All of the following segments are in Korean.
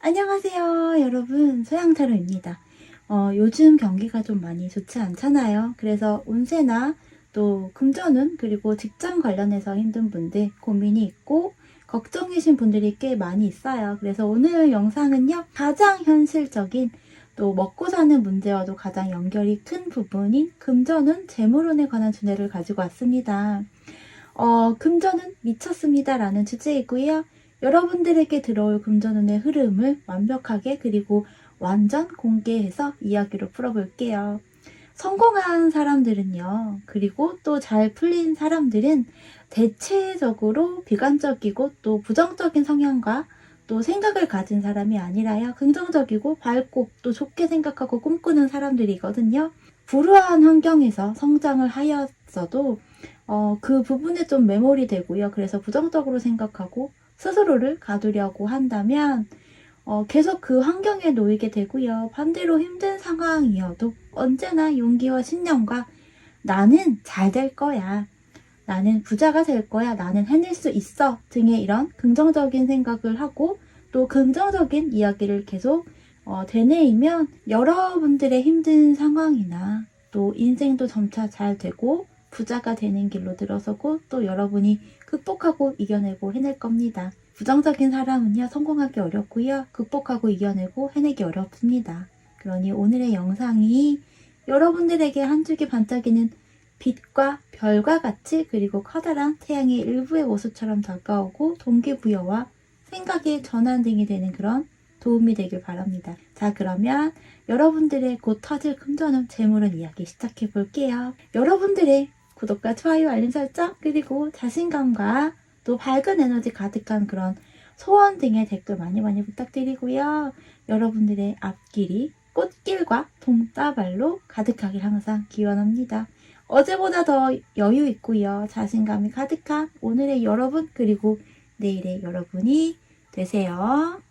안녕하세요, 여러분. 소양타로입니다. 요즘 경기가 좀 많이 좋지 않잖아요. 그래서 운세나 또 금전운 그리고 직장 관련해서 힘든 분들, 고민이 있고 걱정이신 분들이 꽤 많이 있어요. 그래서 오늘 영상은요, 가장 현실적인 또 먹고 사는 문제와도 가장 연결이 큰 부분인 금전운, 재물운에 관한 주제를 가지고 왔습니다. 금전은 미쳤습니다 라는 주제이고요. 여러분들에게 들어올 금전운의 흐름을 완벽하게 그리고 완전 공개해서 이야기로 풀어볼게요. 성공한 사람들은요, 그리고 또 잘 풀린 사람들은 대체적으로 비관적이고 또 부정적인 성향과 또 생각을 가진 사람이 아니라요, 긍정적이고 밝고 또 좋게 생각하고 꿈꾸는 사람들이거든요. 불우한 환경에서 성장을 하였어도 그 부분에 좀 매몰이 되고요. 그래서 부정적으로 생각하고 스스로를 가두려고 한다면 계속 그 환경에 놓이게 되고요. 반대로 힘든 상황이어도 언제나 용기와 신념과 나는 잘 될 거야, 나는 부자가 될 거야, 나는 해낼 수 있어 등의 이런 긍정적인 생각을 하고 또 긍정적인 이야기를 계속 되뇌이면 여러분들의 힘든 상황이나 또 인생도 점차 잘 되고 부자가 되는 길로 들어서고 또 여러분이 극복하고 이겨내고 해낼 겁니다. 부정적인 사람은요, 성공하기 어렵고요, 극복하고 이겨내고 해내기 어렵습니다. 그러니 오늘의 영상이 여러분들에게 한 줄기 반짝이는 빛과 별과 같이, 그리고 커다란 태양의 일부의 모습처럼 다가오고 동기부여와 생각의 전환등이 되는 그런 도움이 되길 바랍니다. 자, 그러면 여러분들의 곧 터질 금전운, 재물운 이야기 시작해 볼게요. 여러분들의 구독과 좋아요, 알림 설정, 그리고 자신감과 또 밝은 에너지 가득한 그런 소원 등의 댓글 많이 부탁드리고요. 여러분들의 앞길이 꽃길과 동따발로 가득하길 항상 기원합니다. 어제보다 더 여유 있고요, 자신감이 가득한 오늘의 여러분 그리고 내일의 여러분이 되세요.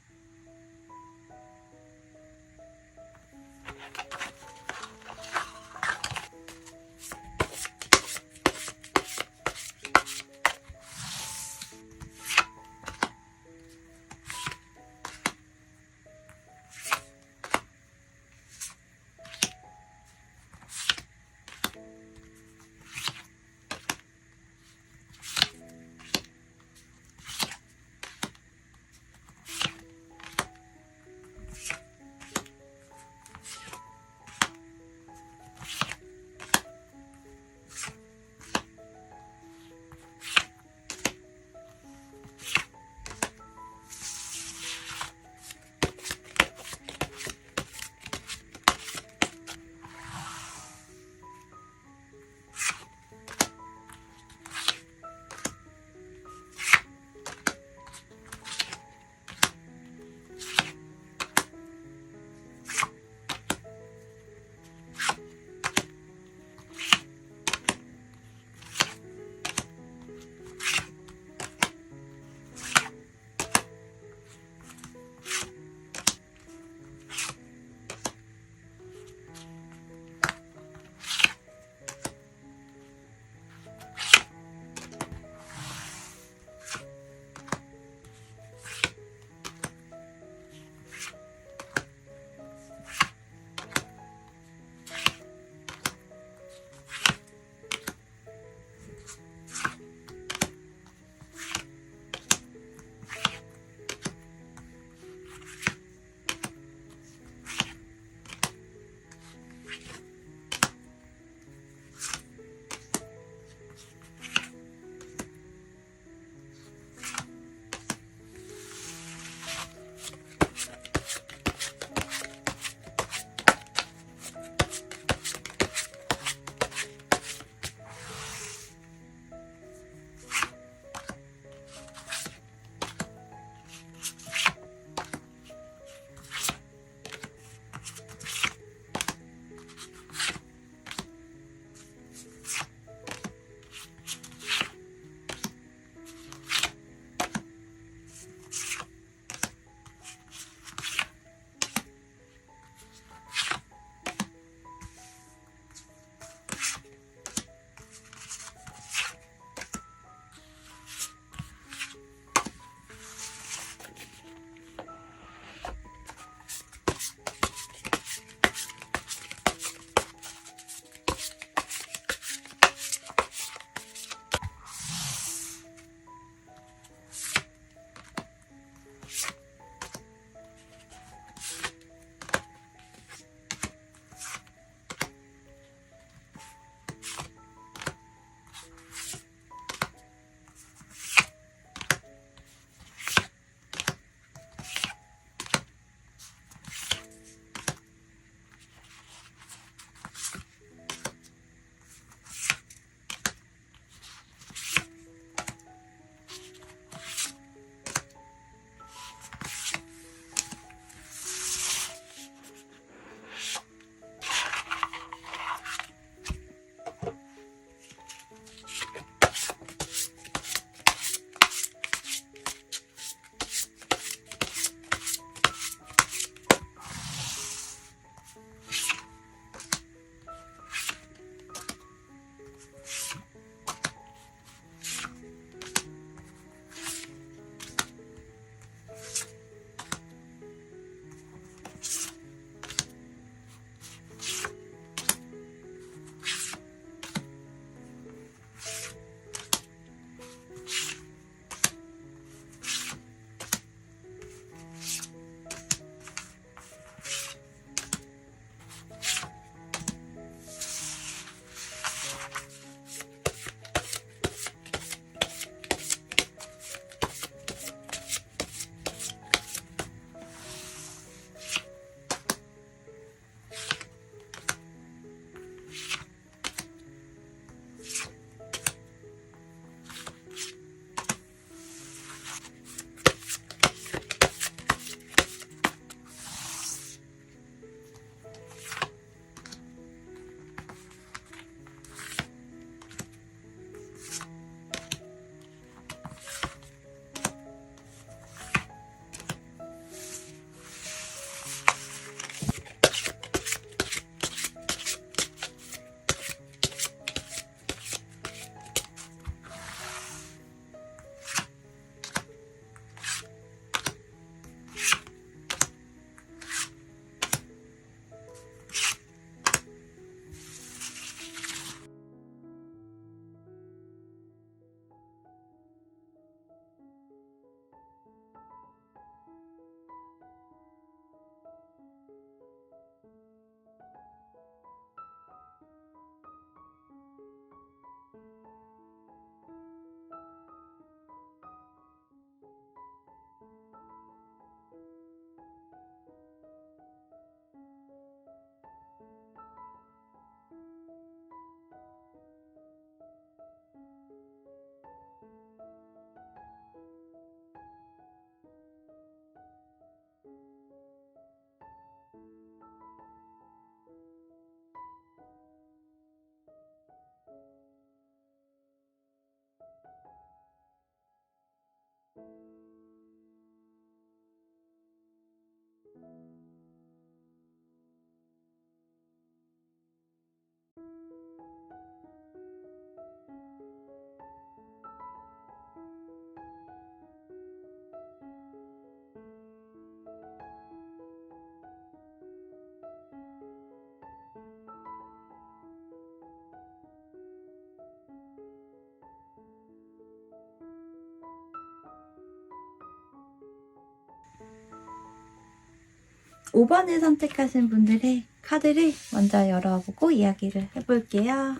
5번을 선택하신 분들의 카드를 먼저 열어보고 이야기를 해볼게요.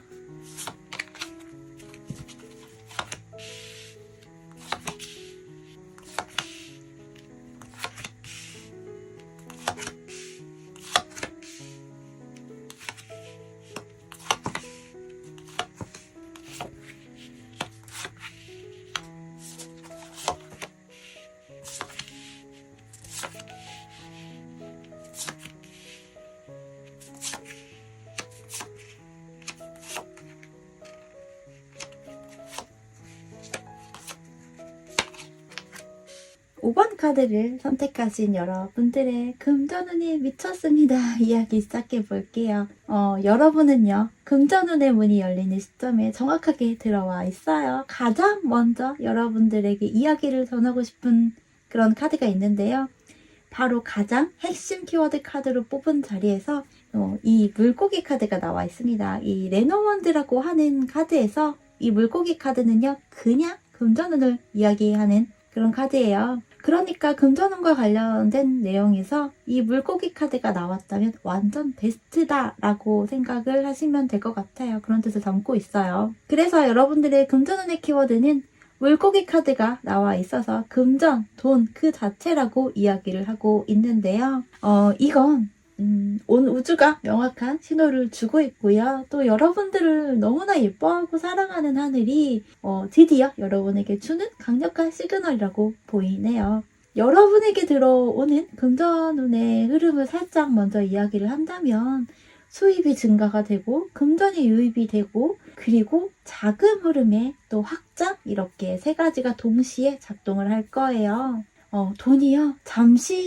오 번 카드를 선택하신 여러분들의 금전운이 미쳤습니다. 이야기 시작해 볼게요. 여러분은요, 금전운의 문이 열리는 시점에 정확하게 들어와 있어요. 가장 먼저 여러분들에게 이야기를 전하고 싶은 그런 카드가 있는데요. 바로 가장 핵심 키워드 카드로 뽑은 자리에서 이 물고기 카드가 나와 있습니다. 이 레노원드라고 하는 카드에서 이 물고기 카드는요, 그냥 금전운을 이야기하는 그런 카드예요. 그러니까 금전운과 관련된 내용에서 이 물고기 카드가 나왔다면 완전 베스트다라고 생각을 하시면 될 것 같아요. 그런 뜻을 담고 있어요. 그래서 여러분들의 금전운의 키워드는 물고기 카드가 나와 있어서 금전, 돈 그 자체라고 이야기를 하고 있는데요. 이건 온 우주가 명확한 신호를 주고 있고요. 또 여러분들을 너무나 예뻐하고 사랑하는 하늘이 드디어 여러분에게 주는 강력한 시그널이라고 보이네요. 여러분에게 들어오는 금전운의 흐름을 살짝 먼저 이야기를 한다면 수입이 증가가 되고 금전이 유입이 되고 그리고 자금 흐름의 또 확장 이렇게 세 가지가 동시에 작동을 할 거예요. 돈이요,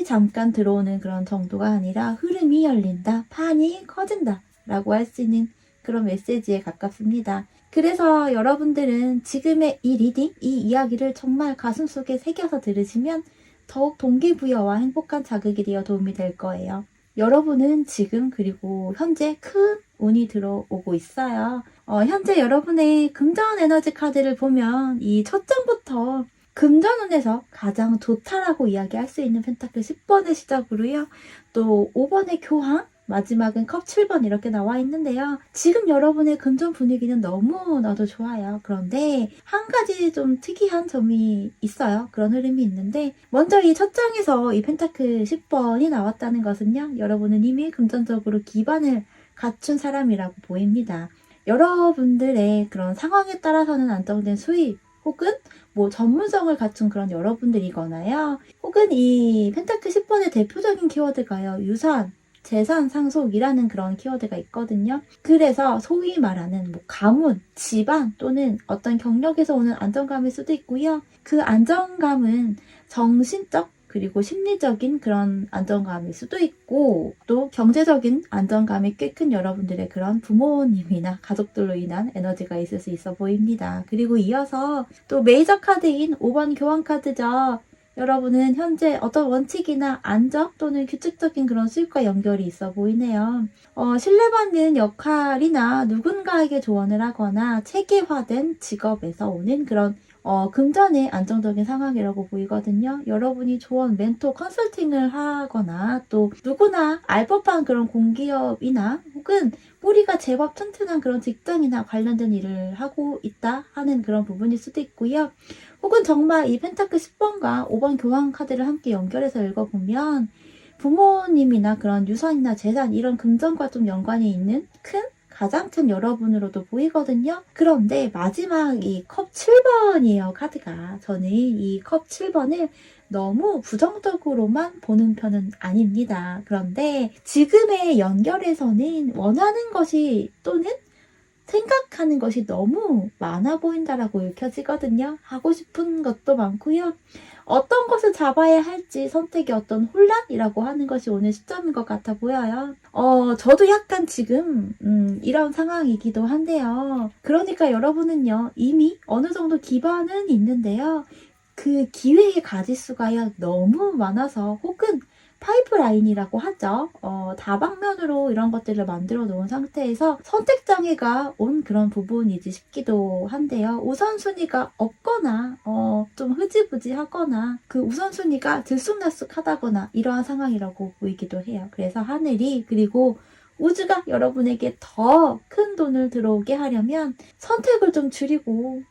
잠깐 들어오는 그런 정도가 아니라 흐름이 열린다, 판이 커진다 라고 할 수 있는 그런 메시지에 가깝습니다. 그래서 여러분들은 지금의 이 리딩, 이 이야기를 정말 가슴속에 새겨서 들으시면 더욱 동기부여와 행복한 자극이 되어 도움이 될 거예요. 여러분은 지금 그리고 현재 큰 운이 들어오고 있어요. 현재 여러분의 금전 에너지 카드를 보면 이 첫 장부터 금전운에서 가장 좋다라고 이야기할 수 있는 펜타클 10번을 시작으로요. 또 5번의 교황, 마지막은 컵 7번 이렇게 나와 있는데요. 지금 여러분의 금전 분위기는 너무나도 좋아요. 그런데 한 가지 좀 특이한 점이 있어요. 그런 흐름이 있는데 먼저 이 첫 장에서 이 펜타클 10번이 나왔다는 것은요. 여러분은 이미 금전적으로 기반을 갖춘 사람이라고 보입니다. 여러분들의 그런 상황에 따라서는 안정된 수입 혹은 전문성을 갖춘 그런 여러분들이거나요. 혹은 이 펜타클 10번의 대표적인 키워드가요. 유산, 재산 상속이라는 그런 키워드가 있거든요. 그래서 소위 말하는 가문, 집안 또는 어떤 경력에서 오는 안정감일 수도 있고요. 그 안정감은 정신적 그리고 심리적인 그런 안정감일 수도 있고 또 경제적인 안정감이 꽤 큰 여러분들의 그런 부모님이나 가족들로 인한 에너지가 있을 수 있어 보입니다. 그리고 이어서 또 메이저 카드인 5번 교환 카드죠. 여러분은 현재 어떤 원칙이나 안정 또는 규칙적인 그런 수입과 연결이 있어 보이네요. 신뢰받는 역할이나 누군가에게 조언을 하거나 체계화된 직업에서 오는 그런 금전의 안정적인 상황이라고 보이거든요. 여러분이 조언, 멘토, 컨설팅을 하거나 또 누구나 알 법한 그런 공기업이나 혹은 뿌리가 제법 튼튼한 그런 직장이나 관련된 일을 하고 있다 하는 그런 부분일 수도 있고요. 혹은 정말 이 펜타클 10번과 5번 교환 카드를 함께 연결해서 읽어보면 부모님이나 그런 유산이나 재산 이런 금전과 좀 연관이 있는 가장 큰 여러분으로도 보이거든요. 그런데 마지막 이 컵 7번이에요, 카드가. 저는 이 컵 7번을 너무 부정적으로만 보는 편은 아닙니다. 그런데 지금의 연결에서는 원하는 것이 또는 생각하는 것이 너무 많아 보인다라고 읽혀지거든요. 하고 싶은 것도 많고요. 어떤 것을 잡아야 할지 선택의 어떤 혼란이라고 하는 것이 오늘 시점인 것 같아 보여요. 저도 약간 지금 이런 상황이기도 한데요. 그러니까 여러분은요, 이미 어느 정도 기반은 있는데요. 그 기회의 가짓수가요, 너무 많아서 혹은 파이프라인이라고 하죠. 다방면으로 이런 것들을 만들어 놓은 상태에서 선택장애가 온 그런 부분이지 싶기도 한데요. 우선순위가 없거나 좀 흐지부지하거나 그 우선순위가 들쑥날쑥하다거나 이러한 상황이라고 보이기도 해요. 그래서 하늘이 그리고 우주가 여러분에게 더 큰 돈을 들어오게 하려면 선택을 좀 줄이고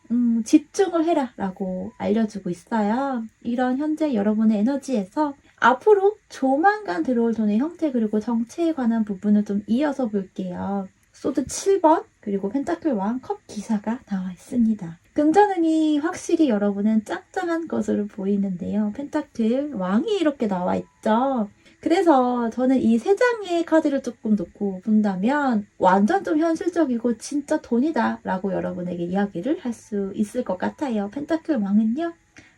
집중을 해라 라고 알려주고 있어요. 이런 현재 여러분의 에너지에서 앞으로 조만간 들어올 돈의 형태 그리고 정체에 관한 부분을 좀 이어서 볼게요. 소드 7번 그리고 펜타클 왕 컵 기사가 나와 있습니다. 금전운이 확실히 여러분은 짱짱한 것으로 보이는데요. 펜타클 왕이 이렇게 나와 있죠. 그래서 저는 이 세 장의 카드를 조금 놓고 본다면 완전 좀 현실적이고 진짜 돈이다 라고 여러분에게 이야기를 할 수 있을 것 같아요. 펜타클 왕은요.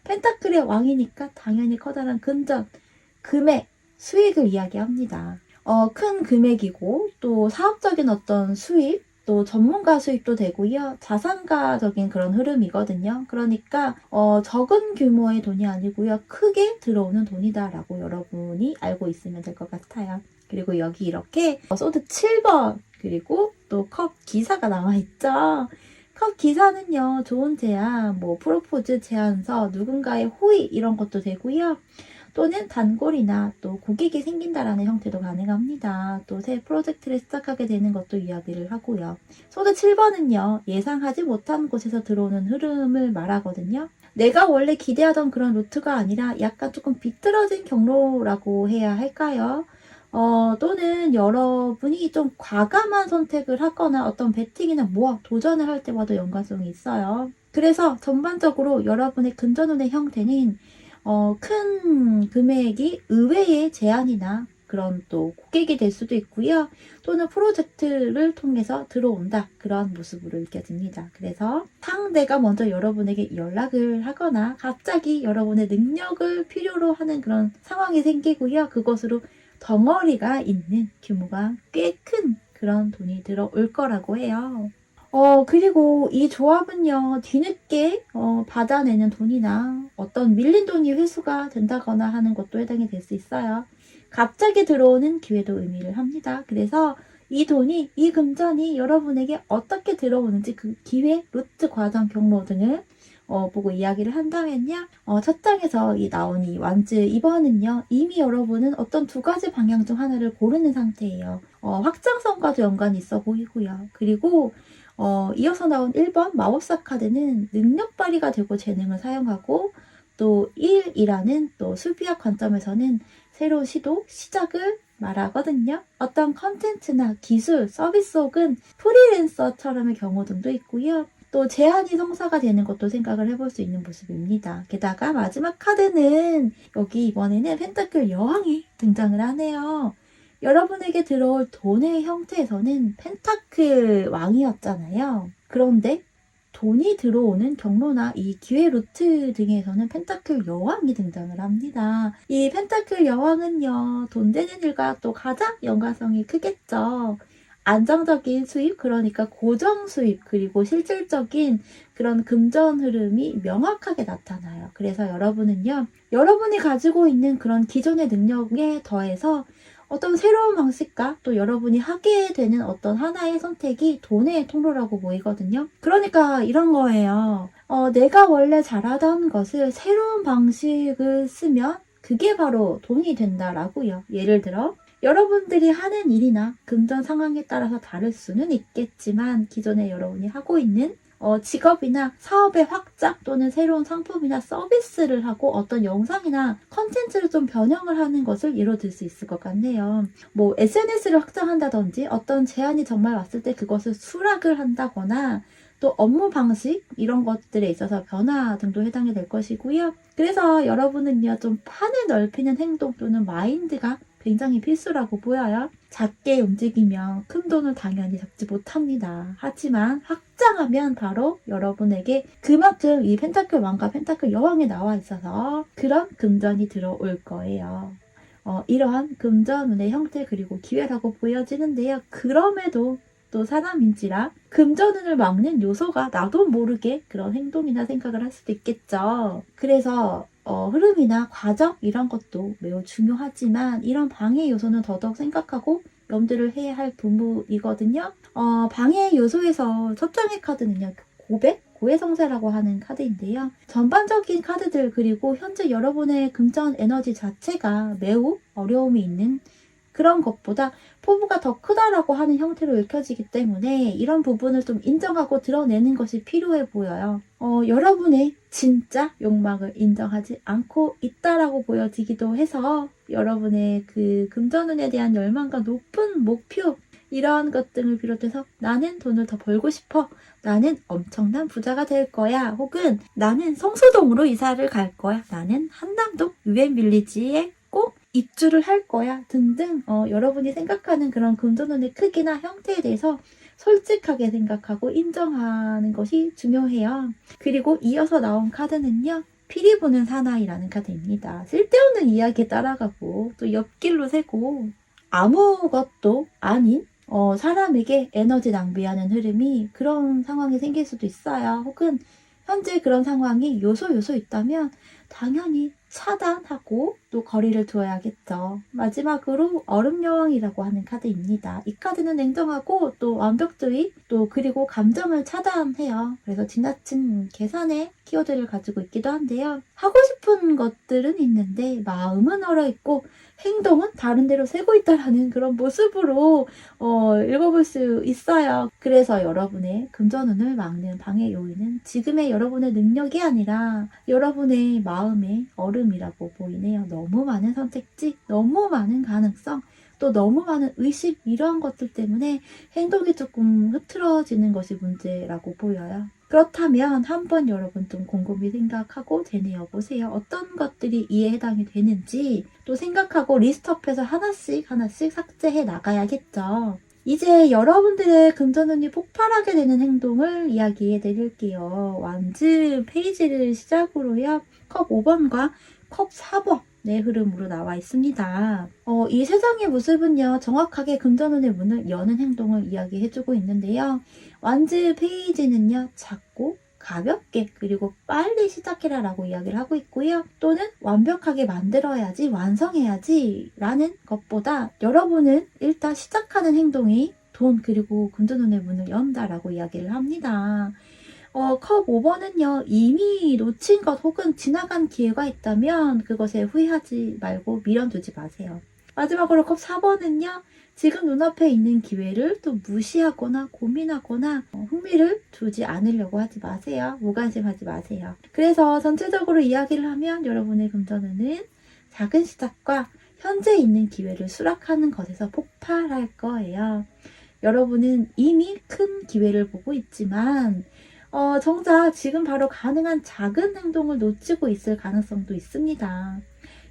펜타클의 왕이니까 당연히 커다란 금전, 금액, 수익을 이야기합니다. 큰 금액이고 또 사업적인 어떤 수익, 또 전문가 수익도 되고요. 자산가적인 그런 흐름이거든요. 그러니까 적은 규모의 돈이 아니고요. 크게 들어오는 돈이다라고 여러분이 알고 있으면 될 것 같아요. 그리고 여기 이렇게 소드 7번 그리고 또 컵 기사가 나와 있죠. 컵 기사는요. 좋은 제안, 뭐 프로포즈 제안서, 누군가의 호의 이런 것도 되고요. 또는 단골이나 또 고객이 생긴다라는 형태도 가능합니다. 또 새 프로젝트를 시작하게 되는 것도 이야기를 하고요. 소드 7번은요. 예상하지 못한 곳에서 들어오는 흐름을 말하거든요. 내가 원래 기대하던 그런 루트가 아니라 약간 조금 비뚤어진 경로라고 해야 할까요? 또는 여러분이 좀 과감한 선택을 하거나 어떤 베팅이나 모험, 도전을 할 때와도 연관성이 있어요. 그래서 전반적으로 여러분의 금전운의 형태는 큰 금액이 의외의 제안이나 그런 또 고객이 될 수도 있고요. 또는 프로젝트를 통해서 들어온다. 그런 모습으로 느껴집니다. 그래서 상대가 먼저 여러분에게 연락을 하거나 갑자기 여러분의 능력을 필요로 하는 그런 상황이 생기고요. 그것으로 덩어리가 있는 규모가 꽤 큰 그런 돈이 들어올 거라고 해요. 그리고 이 조합은요, 뒤늦게, 받아내는 돈이나 어떤 밀린 돈이 회수가 된다거나 하는 것도 해당이 될 수 있어요. 갑자기 들어오는 기회도 의미를 합니다. 그래서 이 돈이, 이 금전이 여러분에게 어떻게 들어오는지 그 기회, 루트, 과정, 경로 등을 보고 이야기를 한다면요. 첫 장에서 나온 이 완즈 2번은요. 이미 여러분은 어떤 두 가지 방향 중 하나를 고르는 상태예요. 확장성과도 연관이 있어 보이고요. 그리고 이어서 나온 1번 마법사 카드는 능력 발휘가 되고 재능을 사용하고 또 1이라는 또 수비학 관점에서는 새로운 시도, 시작을 말하거든요. 어떤 컨텐츠나 기술, 서비스 혹은 프리랜서처럼의 경우 등도 있고요. 또 제한이 성사가 되는 것도 생각을 해볼 수 있는 모습입니다. 게다가 마지막 카드는 여기 이번에는 펜타클 여왕이 등장을 하네요. 여러분에게 들어올 돈의 형태에서는 펜타클 왕이었잖아요. 그런데 돈이 들어오는 경로나 이 기회 루트 등에서는 펜타클 여왕이 등장을 합니다. 이 펜타클 여왕은요, 돈 되는 일과 또 가장 연관성이 크겠죠. 안정적인 수입, 그러니까 고정 수입, 그리고 실질적인 그런 금전 흐름이 명확하게 나타나요. 그래서 여러분은요, 여러분이 가지고 있는 그런 기존의 능력에 더해서 어떤 새로운 방식과 또 여러분이 하게 되는 어떤 하나의 선택이 돈의 통로라고 보이거든요. 그러니까 이런 거예요. 내가 원래 잘하던 것을 새로운 방식을 쓰면 그게 바로 돈이 된다라고요. 예를 들어 여러분들이 하는 일이나 금전 상황에 따라서 다를 수는 있겠지만 기존에 여러분이 하고 있는 직업이나 사업의 확장 또는 새로운 상품이나 서비스를 하고 어떤 영상이나 컨텐츠를 좀 변형을 하는 것을 예로 들 수 있을 것 같네요. 뭐 SNS를 확장한다든지 어떤 제안이 정말 왔을 때 그것을 수락을 한다거나 또 업무 방식 이런 것들에 있어서 변화 등도 해당이 될 것이고요. 그래서 여러분은요 좀 판을 넓히는 행동 또는 마인드가 굉장히 필수라고 보여요. 작게 움직이면 큰 돈을 당연히 잡지 못합니다. 하지만 확장하면 바로 여러분에게 그만큼 이 펜타클 왕과 펜타클 여왕이 나와 있어서 그런 금전이 들어올 거예요. 이러한 금전운의 형태 그리고 기회라고 보여지는데요. 그럼에도 또 사람인지라 금전운을 막는 요소가 나도 모르게 그런 행동이나 생각을 할 수도 있겠죠. 그래서 흐름이나 과정 이런 것도 매우 중요하지만 이런 방해 요소는 더더욱 생각하고 염두를 해야 할 부분이거든요. 방해 요소에서 첫 장의 카드는요. 고해성사라고 하는 카드인데요. 전반적인 카드들 그리고 현재 여러분의 금전 에너지 자체가 매우 어려움이 있는 그런 것보다 포부가 더 크다라고 하는 형태로 읽혀지기 때문에 이런 부분을 좀 인정하고 드러내는 것이 필요해 보여요. 여러분의 진짜 욕망을 인정하지 않고 있다라고 보여지기도 해서 여러분의 그 금전운에 대한 열망과 높은 목표 이러한 것 등을 비롯해서 나는 돈을 더 벌고 싶어. 나는 엄청난 부자가 될 거야. 혹은 나는 성수동으로 이사를 갈 거야. 나는 한남동 유엔빌리지에 꼭 입주를 할 거야. 등등 여러분이 생각하는 그런 금전운의 크기나 형태에 대해서 솔직하게 생각하고 인정하는 것이 중요해요. 그리고 이어서 나온 카드는요. 피리 부는 사나이라는 카드입니다. 쓸데없는 이야기에 따라가고 또 옆길로 새고 아무것도 아닌 사람에게 에너지 낭비하는 흐름이 그런 상황이 생길 수도 있어요. 혹은 현재 그런 상황이 요소 있다면 당연히 차단하고 또 거리를 두어야겠죠. 마지막으로 얼음여왕이라고 하는 카드입니다. 이 카드는 냉정하고 또 완벽주의 또 그리고 감정을 차단해요. 그래서 지나친 계산의 키워드를 가지고 있기도 한데요. 하고 싶은 것들은 있는데 마음은 얼어있고 행동은 다른 데로 새고 있다라는 그런 모습으로 읽어볼 수 있어요. 그래서 여러분의 금전운을 막는 방해 요인은 지금의 여러분의 능력이 아니라 여러분의 마음의 얼음이라고 보이네요. 너무 많은 선택지, 너무 많은 가능성, 또 너무 많은 의심 이러한 것들 때문에 행동이 조금 흐트러지는 것이 문제라고 보여요. 그렇다면 한번 여러분 좀 곰곰이 생각하고 되뇌어 보세요. 어떤 것들이 이에 해당이 되는지 또 생각하고 리스트업해서 하나씩 삭제해 나가야겠죠. 이제 여러분들의 금전운이 폭발하게 되는 행동을 이야기해 드릴게요. 완즈 페이지를 시작으로요. 컵 5번과 컵 4번의 흐름으로 나와 있습니다. 이 세상의 모습은요. 정확하게 금전운의 문을 여는 행동을 이야기해주고 있는데요. 완즈 페이지는요. 작고 가볍게 그리고 빨리 시작해라 라고 이야기를 하고 있고요. 또는 완벽하게 만들어야지 완성해야지 라는 것보다 여러분은 일단 시작하는 행동이 돈 그리고 금전운의 문을 연다라고 이야기를 합니다. 컵 5번은요. 이미 놓친 것 혹은 지나간 기회가 있다면 그것에 후회하지 말고 미련두지 마세요. 마지막으로 컵 4번은요. 지금 눈앞에 있는 기회를 또 무시하거나 고민하거나 흥미를 두지 않으려고 하지 마세요. 무관심하지 마세요. 그래서 전체적으로 이야기를 하면 여러분의 금전운은 작은 시작과 현재 있는 기회를 수락하는 것에서 폭발할 거예요. 여러분은 이미 큰 기회를 보고 있지만 정작 지금 바로 가능한 작은 행동을 놓치고 있을 가능성도 있습니다.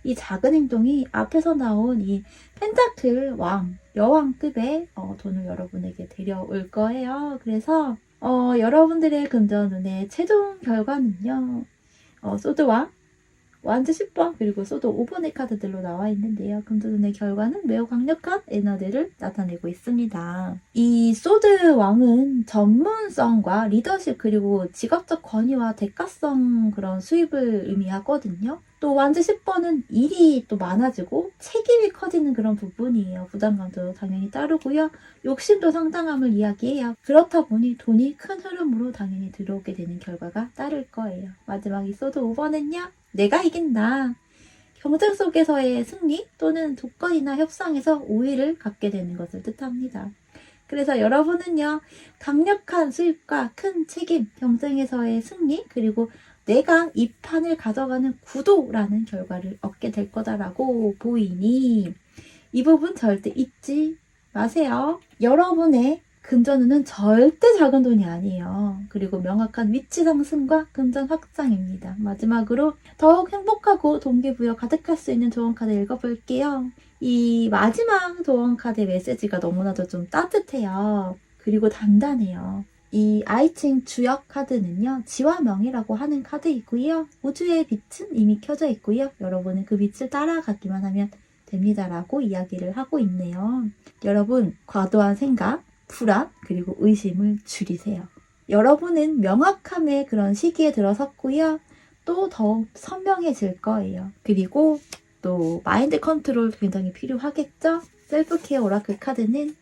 이 작은 행동이 앞에서 나온 이 펜타클 왕, 여왕급의 돈을 여러분에게 데려올 거예요. 그래서 여러분들의 금전운의 최종 결과는요. 소드왕, 완즈 10번 그리고 소드 5번의 카드들로 나와 있는데요. 금전운의 결과는 매우 강력한 에너지를 나타내고 있습니다. 이 소드 왕은 전문성과 리더십 그리고 직업적 권위와 대가성 그런 수입을 의미하거든요. 또 완즈 10번은 일이 또 많아지고 책임이 커지는 그런 부분이에요. 부담감도 당연히 따르고요. 욕심도 상당함을 이야기해요. 그렇다 보니 돈이 큰 흐름으로 당연히 들어오게 되는 결과가 따를 거예요. 마지막 이 소드 5번은요. 내가 이긴다. 경쟁 속에서의 승리 또는 조건이나 협상에서 우위를 갖게 되는 것을 뜻합니다. 그래서 여러분은요. 강력한 수입과 큰 책임, 경쟁에서의 승리 그리고 내가 이 판을 가져가는 구도라는 결과를 얻게 될 거다라고 보이니 이 부분 절대 잊지 마세요. 여러분의 금전운은 절대 작은 돈이 아니에요. 그리고 명확한 위치 상승과 금전 확장입니다. 마지막으로 더욱 행복하고 동기부여 가득할 수 있는 조언 카드 읽어볼게요. 이 마지막 조언 카드의 메시지가 너무나도 좀 따뜻해요. 그리고 단단해요. 이 아이칭 주역 카드는요, 지화명이라고 하는 카드이고요. 우주의 빛은 이미 켜져 있고요. 여러분은 그 빛을 따라가기만 하면 됩니다라고 이야기를 하고 있네요. 여러분, 과도한 생각, 불안, 그리고 의심을 줄이세요. 여러분은 명확함의 그런 시기에 들어섰고요. 또 더욱 선명해질 거예요. 그리고 또 마인드 컨트롤 굉장히 필요하겠죠? 셀프케어 오라클 카드는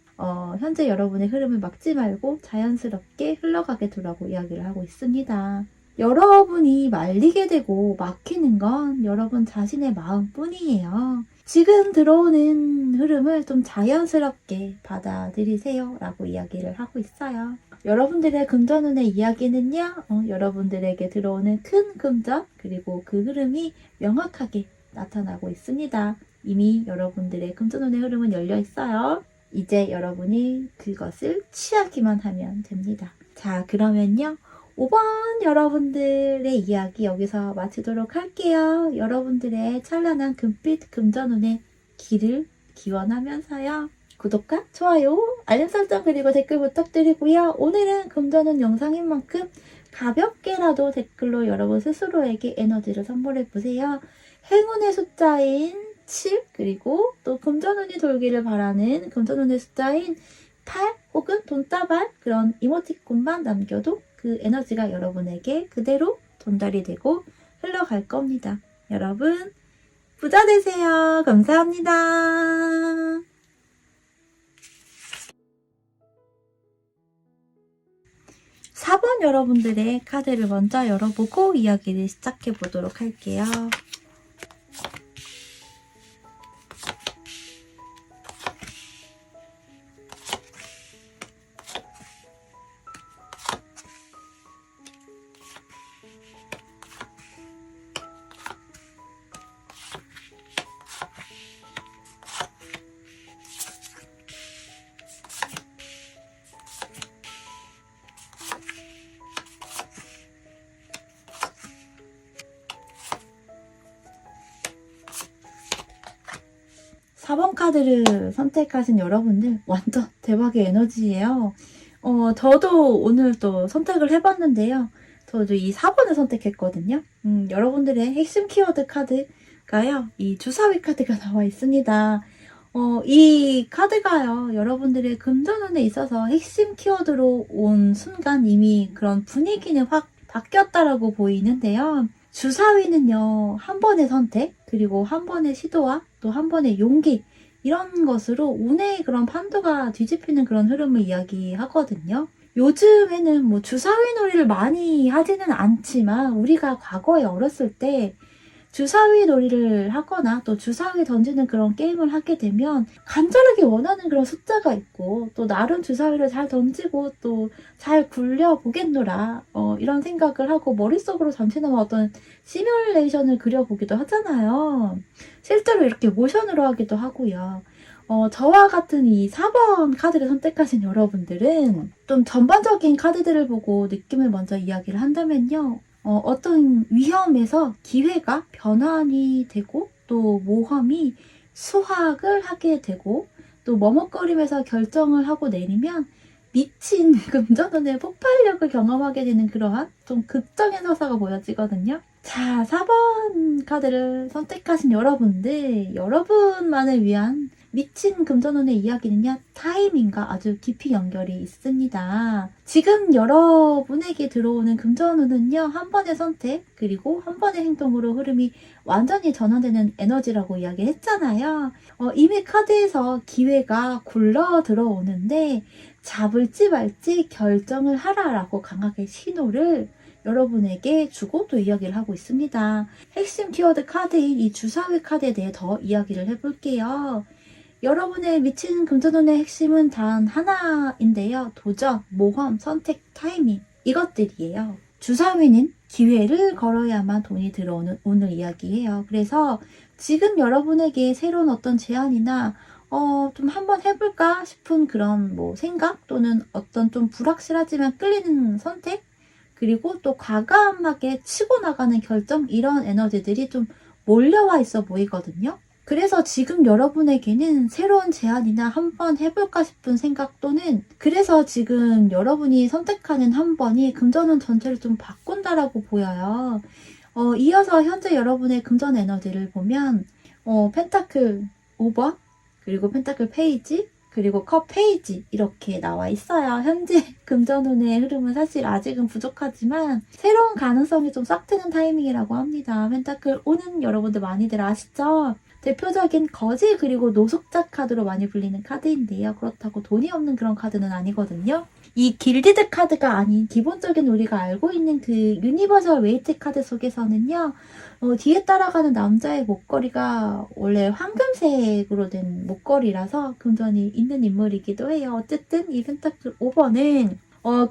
현재 여러분의 흐름을 막지 말고 자연스럽게 흘러가게 두라고 이야기를 하고 있습니다. 여러분이 말리게 되고 막히는 건 여러분 자신의 마음뿐이에요. 지금 들어오는 흐름을 좀 자연스럽게 받아들이세요 라고 이야기를 하고 있어요. 여러분들의 금전운의 이야기는요, 여러분들에게 들어오는 큰 금전 그리고 그 흐름이 명확하게 나타나고 있습니다. 이미 여러분들의 금전운의 흐름은 열려 있어요. 이제 여러분이 그것을 취하기만 하면 됩니다. 자, 그러면요. 5번 여러분들의 이야기 여기서 마치도록 할게요. 여러분들의 찬란한 금빛 금전운의 길을 기원하면서요. 구독과 좋아요, 알림 설정 그리고 댓글 부탁드리고요. 오늘은 금전운 영상인 만큼 가볍게라도 댓글로 여러분 스스로에게 에너지를 선물해보세요. 행운의 숫자인 7 그리고 또 금전운이 돌기를 바라는 금전운의 숫자인 8 혹은 돈다발 그런 이모티콘만 남겨도 그 에너지가 여러분에게 그대로 전달이 되고 흘러갈 겁니다. 여러분 부자 되세요. 감사합니다. 4번 여러분들의 카드를 먼저 열어보고 이야기를 시작해 보도록 할게요. 4번 카드를 선택하신 여러분들 완전 대박의 에너지예요. 저도 오늘 또 선택을 해봤는데요. 저도 이 4번을 선택했거든요. 여러분들의 핵심 키워드 카드가요. 이 주사위 카드가 나와 있습니다. 이 카드가요. 여러분들의 금전운에 있어서 핵심 키워드로 온 순간 이미 그런 분위기는 확 바뀌었다라고 보이는데요. 주사위는요, 한 번의 선택, 그리고 한 번의 시도와 또 한 번의 용기, 이런 것으로 운의 그런 판도가 뒤집히는 그런 흐름을 이야기하거든요. 요즘에는 뭐 주사위 놀이를 많이 하지는 않지만, 우리가 과거에 어렸을 때 주사위 놀이를 하거나 또 주사위 던지는 그런 게임을 하게 되면 간절하게 원하는 그런 숫자가 있고 또 나름 주사위를 잘 던지고 또 잘 굴려보겠노라 이런 생각을 하고 머릿속으로 잠시나마 어떤 시뮬레이션을 그려보기도 하잖아요. 실제로 이렇게 모션으로 하기도 하고요. 저와 같은 이 4번 카드를 선택하신 여러분들은 좀 전반적인 카드들을 보고 느낌을 먼저 이야기를 한다면요. 어떤 위험에서 기회가 변환이 되고 또 모험이 수확을 하게 되고 또 머뭇거림에서 결정을 하고 내리면 미친 금전운의 폭발력을 경험하게 되는 그러한 좀 극적인 서사가 보여지거든요. 자, 4번 카드를 선택하신 여러분들, 여러분만을 위한 미친 금전운의 이야기는요, 타이밍과 아주 깊이 연결이 있습니다. 지금 여러분에게 들어오는 금전운은요, 한 번의 선택, 그리고 한 번의 행동으로 흐름이 완전히 전환되는 에너지라고 이야기했잖아요. 이미 카드에서 기회가 굴러 들어오는데, 잡을지 말지 결정을 하라라고 강하게 신호를 여러분에게 주고 또 이야기를 하고 있습니다. 핵심 키워드 카드인 이 주사위 카드에 대해 더 이야기를 해볼게요. 여러분의 미친 금전운의 핵심은 단 하나인데요. 도전, 모험, 선택, 타이밍 이것들이에요. 주사위는 기회를 걸어야만 돈이 들어오는 운을 이야기해요. 그래서 지금 여러분에게 새로운 어떤 제안이나 좀 한번 해볼까 싶은 그런 뭐 생각 또는 어떤 좀 불확실하지만 끌리는 선택 그리고 또 과감하게 치고 나가는 결정 이런 에너지들이 좀 몰려와 있어 보이거든요. 그래서 지금 여러분에게는 새로운 제안이나 한번 해볼까 싶은 생각 또는 그래서 지금 여러분이 선택하는 한 번이 금전운 전체를 좀 바꾼다라고 보여요. 이어서 현재 여러분의 금전 에너지를 보면 펜타클 5번 그리고 펜타클 페이지 그리고 컵 페이지 이렇게 나와 있어요. 현재 금전운의 흐름은 사실 아직은 부족하지만 새로운 가능성이 좀 싹 트는 타이밍이라고 합니다. 펜타클 5는 여러분들 많이들 아시죠? 대표적인 거지 그리고 노숙자 카드로 많이 불리는 카드인데요. 그렇다고 돈이 없는 그런 카드는 아니거든요. 이 길디드 카드가 아닌 기본적인 우리가 알고 있는 그 유니버설 웨이트 카드 속에서는요. 뒤에 따라가는 남자의 목걸이가 원래 황금색으로 된 목걸이라서 금전이 있는 인물이기도 해요. 어쨌든 이 펜타클 5번은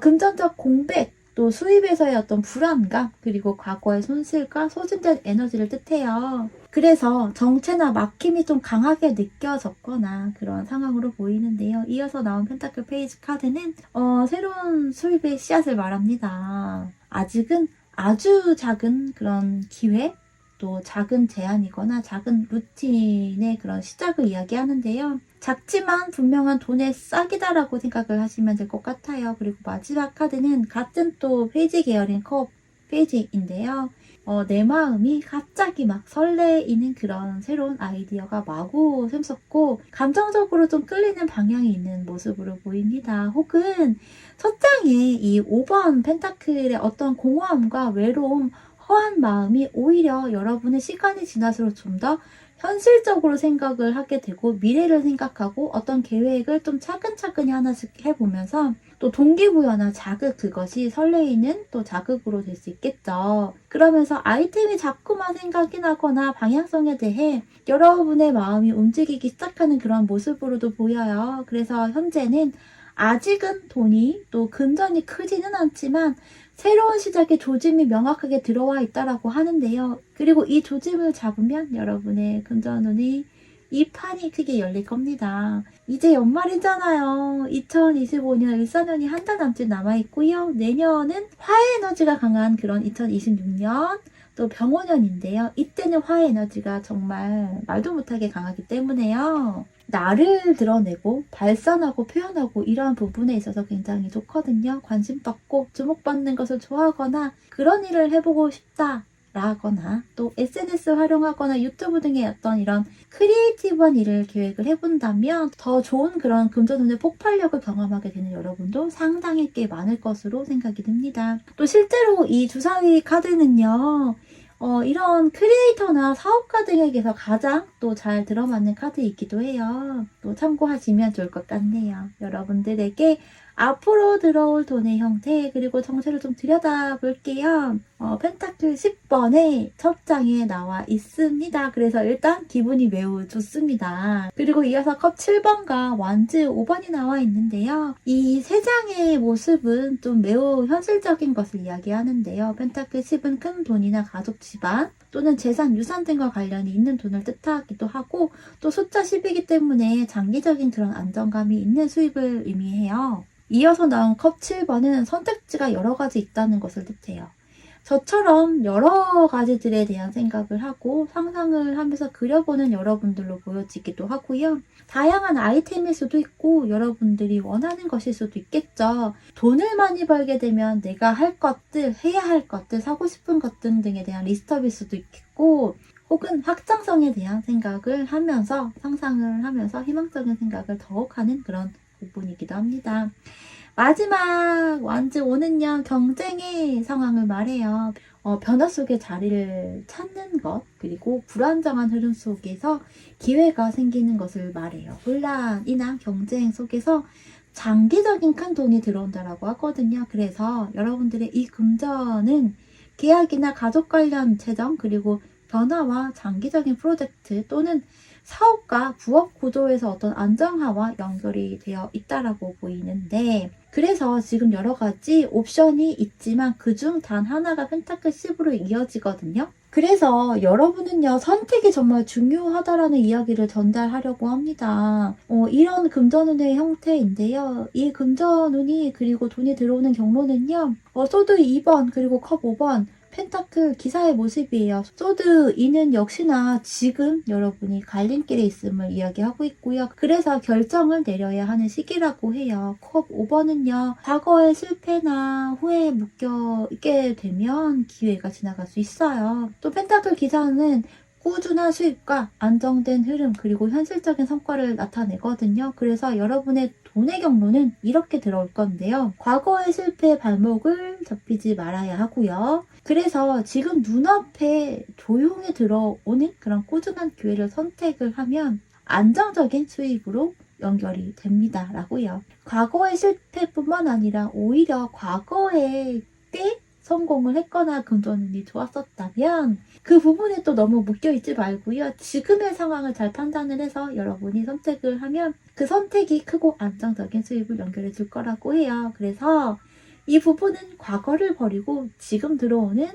금전적 공백 또 수입에서의 어떤 불안감 그리고 과거의 손실과 소진된 에너지를 뜻해요. 그래서 정체나 막힘이 좀 강하게 느껴졌거나 그런 상황으로 보이는데요. 이어서 나온 펜타클 페이지 카드는 새로운 수입의 씨앗을 말합니다. 아직은 아주 작은 그런 기회 또 작은 제안이거나 작은 루틴의 그런 시작을 이야기하는데요. 작지만 분명한 돈의 싹이다라고 생각을 하시면 될 것 같아요. 그리고 마지막 카드는 같은 또 페이지 계열인 컵 페이지인데요. 내 마음이 갑자기 막 설레이는 그런 새로운 아이디어가 마구 샘솟고 감정적으로 좀 끌리는 방향이 있는 모습으로 보입니다. 혹은 첫 장에 이 5번 펜타클의 어떤 공허함과 외로움, 허한 마음이 오히려 여러분의 시간이 지날수록 좀 더 현실적으로 생각을 하게 되고 미래를 생각하고 어떤 계획을 좀 차근차근히 하나씩 해보면서 또 동기부여나 자극 그것이 설레이는 또 자극으로 될 수 있겠죠. 그러면서 아이템이 자꾸만 생각이 나거나 방향성에 대해 여러분의 마음이 움직이기 시작하는 그런 모습으로도 보여요. 그래서 현재는 아직은 돈이 또 금전이 크지는 않지만 새로운 시작의 조짐이 명확하게 들어와 있다라고 하는데요. 그리고 이 조짐을 잡으면 여러분의 금전운이 이 판이 크게 열릴 겁니다. 이제 연말이잖아요. 2025년 일사년이 한 달 남짓 남아있고요. 내년은 화해 에너지가 강한 그런 2026년 또 병원년인데요. 이때는 화해 에너지가 정말 말도 못하게 강하기 때문에요. 나를 드러내고 발산하고 표현하고 이러한 부분에 있어서 굉장히 좋거든요. 관심받고 주목받는 것을 좋아하거나 그런 일을 해보고 싶다. 라거나 또 SNS 활용하거나 유튜브 등의 어떤 이런 크리에이티브한 일을 계획을 해본다면 더 좋은 그런 금전운의 폭발력을 경험하게 되는 여러분도 상당히 꽤 많을 것으로 생각이 듭니다. 또 실제로 이 주사위 카드는요. 이런 크리에이터나 사업가 등에게서 가장 또 잘 들어맞는 카드이기도 해요. 또 참고하시면 좋을 것 같네요. 여러분들에게 앞으로 들어올 돈의 형태 그리고 정체를 좀 들여다볼게요. 펜타클 10번의 첫 장에 나와 있습니다. 그래서 일단 기분이 매우 좋습니다. 그리고 이어서 컵 7번과 완즈 5번이 나와 있는데요. 이 세 장의 모습은 좀 매우 현실적인 것을 이야기하는데요. 펜타클 10은 큰 돈이나 가족 집안 또는 재산, 유산 등과 관련이 있는 돈을 뜻하기도 하고 또 숫자 10이기 때문에 장기적인 그런 안정감이 있는 수입을 의미해요. 이어서 나온 컵 7번은 선택지가 여러 가지 있다는 것을 뜻해요. 저처럼 여러 가지들에 대한 생각을 하고 상상을 하면서 그려보는 여러분들로 보여지기도 하고요. 다양한 아이템일 수도 있고 여러분들이 원하는 것일 수도 있겠죠. 돈을 많이 벌게 되면 내가 할 것들, 해야 할 것들, 사고 싶은 것들 등에 대한 리스트업일 수도 있겠고 혹은 확장성에 대한 생각을 하면서 상상을 하면서 희망적인 생각을 더욱 하는 그런 부분이기도 합니다. 마지막 완즈 5는요. 경쟁의 상황을 말해요. 변화 속에 자리를 찾는 것 그리고 불안정한 흐름 속에서 기회가 생기는 것을 말해요. 혼란이나 경쟁 속에서 장기적인 큰 돈이 들어온다라고 하거든요. 그래서 여러분들의 이 금전은 계약이나 가족 관련 재정 그리고 변화와 장기적인 프로젝트 또는 사업과 부업 구조에서 어떤 안정화와 연결이 되어 있다라고 보이는데 그래서 지금 여러 가지 옵션이 있지만 그중 단 하나가 펜타클 10으로 이어지거든요. 그래서 여러분은요, 선택이 정말 중요하다라는 이야기를 전달하려고 합니다. 이런 금전운의 형태인데요. 이 금전운이 그리고 돈이 들어오는 경로는요, 소드 2번 그리고 컵 5번 펜타클 기사의 모습이에요. 소드 2는 역시나 지금 여러분이 갈림길에 있음을 이야기하고 있고요. 그래서 결정을 내려야 하는 시기라고 해요. 컵 5번은요. 과거의 실패나 후회에 묶여 있게 되면 기회가 지나갈 수 있어요. 또 펜타클 기사는 꾸준한 수입과 안정된 흐름 그리고 현실적인 성과를 나타내거든요. 그래서 여러분의 돈의 경로는 이렇게 들어올 건데요. 과거의 실패의 발목을 잡히지 말아야 하고요. 그래서 지금 눈앞에 조용히 들어오는 그런 꾸준한 기회를 선택을 하면 안정적인 수입으로 연결이 됩니다. 라고요. 과거의 실패뿐만 아니라 오히려 과거에 꽤 성공을 했거나 금전운이 좋았었다면 그 부분에 또 너무 묶여있지 말고요. 지금의 상황을 잘 판단을 해서 여러분이 선택을 하면 그 선택이 크고 안정적인 수입을 연결해 줄 거라고 해요. 그래서 이 부분은 과거를 버리고 지금 들어오는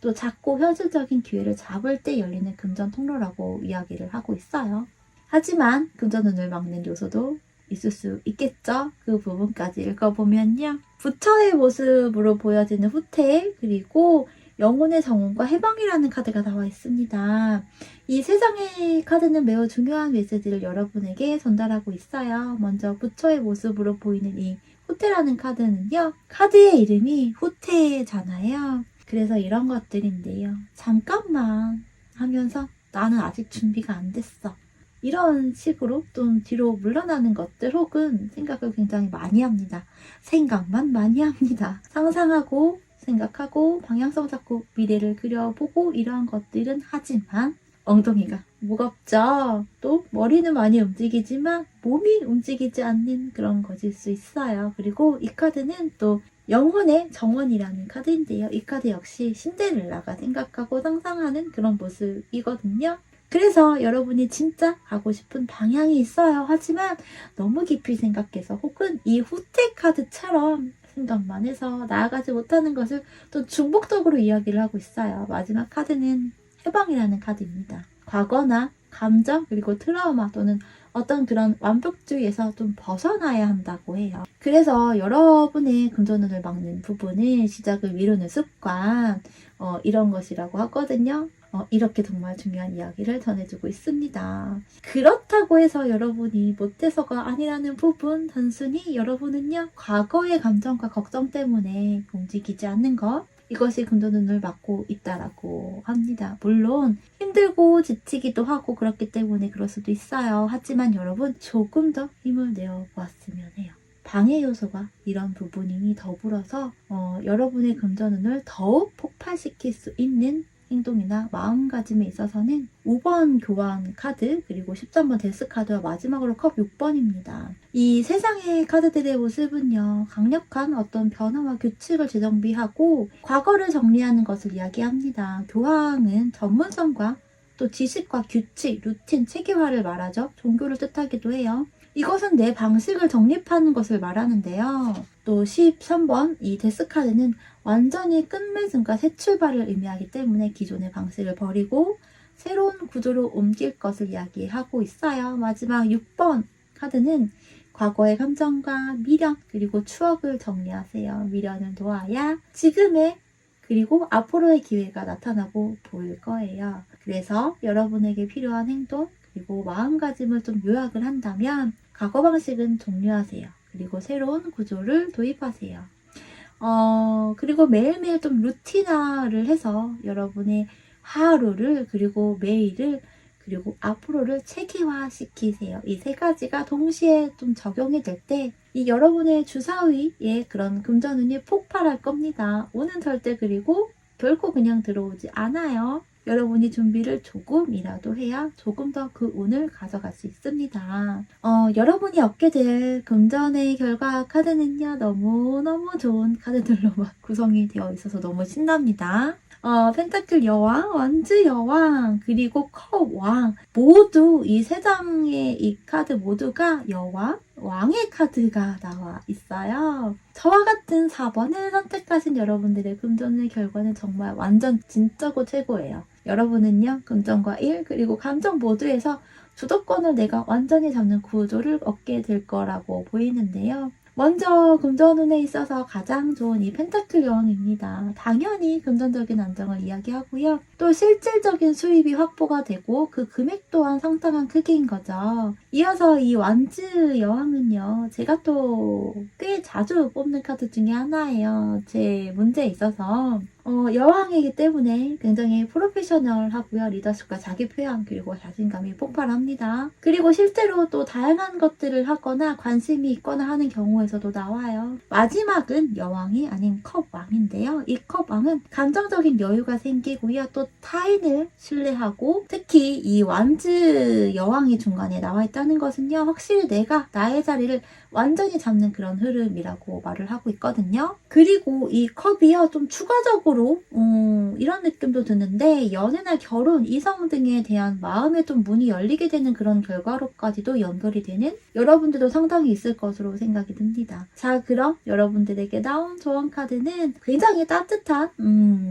또 작고 현실적인 기회를 잡을 때 열리는 금전 통로라고 이야기를 하고 있어요. 하지만 금전운을 막는 요소도 있을 수 있겠죠. 그 부분까지 읽어보면요. 부처의 모습으로 보여지는 후퇴 그리고 영혼의 정원과 해방이라는 카드가 나와 있습니다. 이 세 장의 카드는 매우 중요한 메시지를 여러분에게 전달하고 있어요. 먼저 부처의 모습으로 보이는 이 후퇴라는 카드는요. 카드의 이름이 후퇴잖아요. 그래서 이런 것들인데요. 잠깐만 하면서 나는 아직 준비가 안 됐어. 이런 식으로 좀 뒤로 물러나는 것들 혹은 생각을 굉장히 많이 합니다. 생각만 많이 합니다. 상상하고 생각하고 방향성 잡고 미래를 그려보고 이러한 것들은 하지만 엉덩이가 무겁죠. 또 머리는 많이 움직이지만 몸이 움직이지 않는 그런 것일 수 있어요. 그리고 이 카드는 또 영혼의 정원이라는 카드인데요. 이 카드 역시 신데렐라가 생각하고 상상하는 그런 모습이거든요. 그래서 여러분이 진짜 가고 싶은 방향이 있어요. 하지만 너무 깊이 생각해서 혹은 이 후퇴 카드처럼 생각만 해서 나아가지 못하는 것을 또 중복적으로 이야기를 하고 있어요. 마지막 카드는 해방이라는 카드입니다. 과거나 감정 그리고 트라우마 또는 어떤 그런 완벽주의에서 좀 벗어나야 한다고 해요. 그래서 여러분의 금전운을 막는 부분은 시작을 미루는 습관 이런 것이라고 하거든요. 이렇게 정말 중요한 이야기를 전해주고 있습니다. 그렇다고 해서 여러분이 못해서가 아니라는 부분, 단순히 여러분은요, 과거의 감정과 걱정 때문에 움직이지 않는 것, 이것이 금전운을 막고 있다라고 합니다. 물론 힘들고 지치기도 하고 그렇기 때문에 그럴 수도 있어요. 하지만 여러분 조금 더 힘을 내어 보았으면 해요. 방해 요소가 이런 부분이 더불어서 여러분의 금전운을 더욱 폭발시킬 수 있는 행동이나 마음가짐에 있어서는 5번 교환 카드 그리고 13번 데스 카드와 마지막으로 컵 6번입니다. 이 세상의 카드들의 모습은요. 강력한 어떤 변화와 규칙을 재정비하고 과거를 정리하는 것을 이야기합니다. 교황은 전문성과 또 지식과 규칙, 루틴, 체계화를 말하죠. 종교를 뜻하기도 해요. 이것은 내 방식을 정립하는 것을 말하는데요. 또 13번 이 데스카드는 완전히 끝맺음과 새 출발을 의미하기 때문에 기존의 방식을 버리고 새로운 구조로 옮길 것을 이야기하고 있어요. 마지막 6번 카드는 과거의 감정과 미련 그리고 추억을 정리하세요. 미련을 놓아야 지금의 그리고 앞으로의 기회가 나타나고 보일 거예요. 그래서 여러분에게 필요한 행동 그리고 마음가짐을 좀 요약을 한다면 과거 방식은 종료하세요. 그리고 새로운 구조를 도입하세요. 그리고 매일매일 좀 루틴화를 해서 여러분의 하루를 그리고 매일을 그리고 앞으로를 체계화시키세요. 이 세 가지가 동시에 좀 적용이 될 때 이 여러분의 주사위에 그런 금전운이 폭발할 겁니다. 운은 절대 그리고 결코 그냥 들어오지 않아요. 여러분이 준비를 조금이라도 해야 조금 더 그 운을 가져갈 수 있습니다. 여러분이 얻게 될 금전의 결과 카드는요. 너무너무 좋은 카드들로 구성이 되어 있어서 너무 신납니다. 펜타클 여왕, 완즈 여왕, 그리고 컵 왕 모두 이 세 장의 이 카드 모두가 여왕, 왕의 카드가 나와 있어요. 저와 같은 4번을 선택하신 여러분들의 금전의 결과는 정말 완전 진짜고 최고예요. 여러분은요, 금전과 일, 그리고 감정 모두에서 주도권을 내가 완전히 잡는 구조를 얻게 될 거라고 보이는데요. 먼저 금전운에 있어서 가장 좋은 이 펜타클 여왕입니다. 당연히 금전적인 안정을 이야기하고요. 또 실질적인 수입이 확보가 되고 그 금액 또한 상당한 크기인 거죠. 이어서 이 완즈 여왕은요. 제가 또 꽤 자주 뽑는 카드 중에 하나예요. 제 문제에 있어서. 여왕이기 때문에 굉장히 프로페셔널하고요. 리더십과 자기 표현 그리고 자신감이 폭발합니다. 그리고 실제로 또 다양한 것들을 하거나 관심이 있거나 하는 경우에서도 나와요. 마지막은 여왕이 아닌 컵왕인데요. 이 컵왕은 감정적인 여유가 생기고요. 또 타인을 신뢰하고 특히 이 완즈 여왕이 중간에 나와 있다는 것은요. 확실히 내가 나의 자리를 완전히 잡는 그런 흐름이라고 말을 하고 있거든요. 그리고 이 컵이요. 좀 추가적으로 이런 느낌도 드는데 연애나 결혼, 이성 등에 대한 마음의 좀 문이 열리게 되는 그런 결과로까지도 연결이 되는 여러분들도 상당히 있을 것으로 생각이 듭니다. 자, 그럼 여러분들에게 나온 조언 카드는 굉장히 따뜻한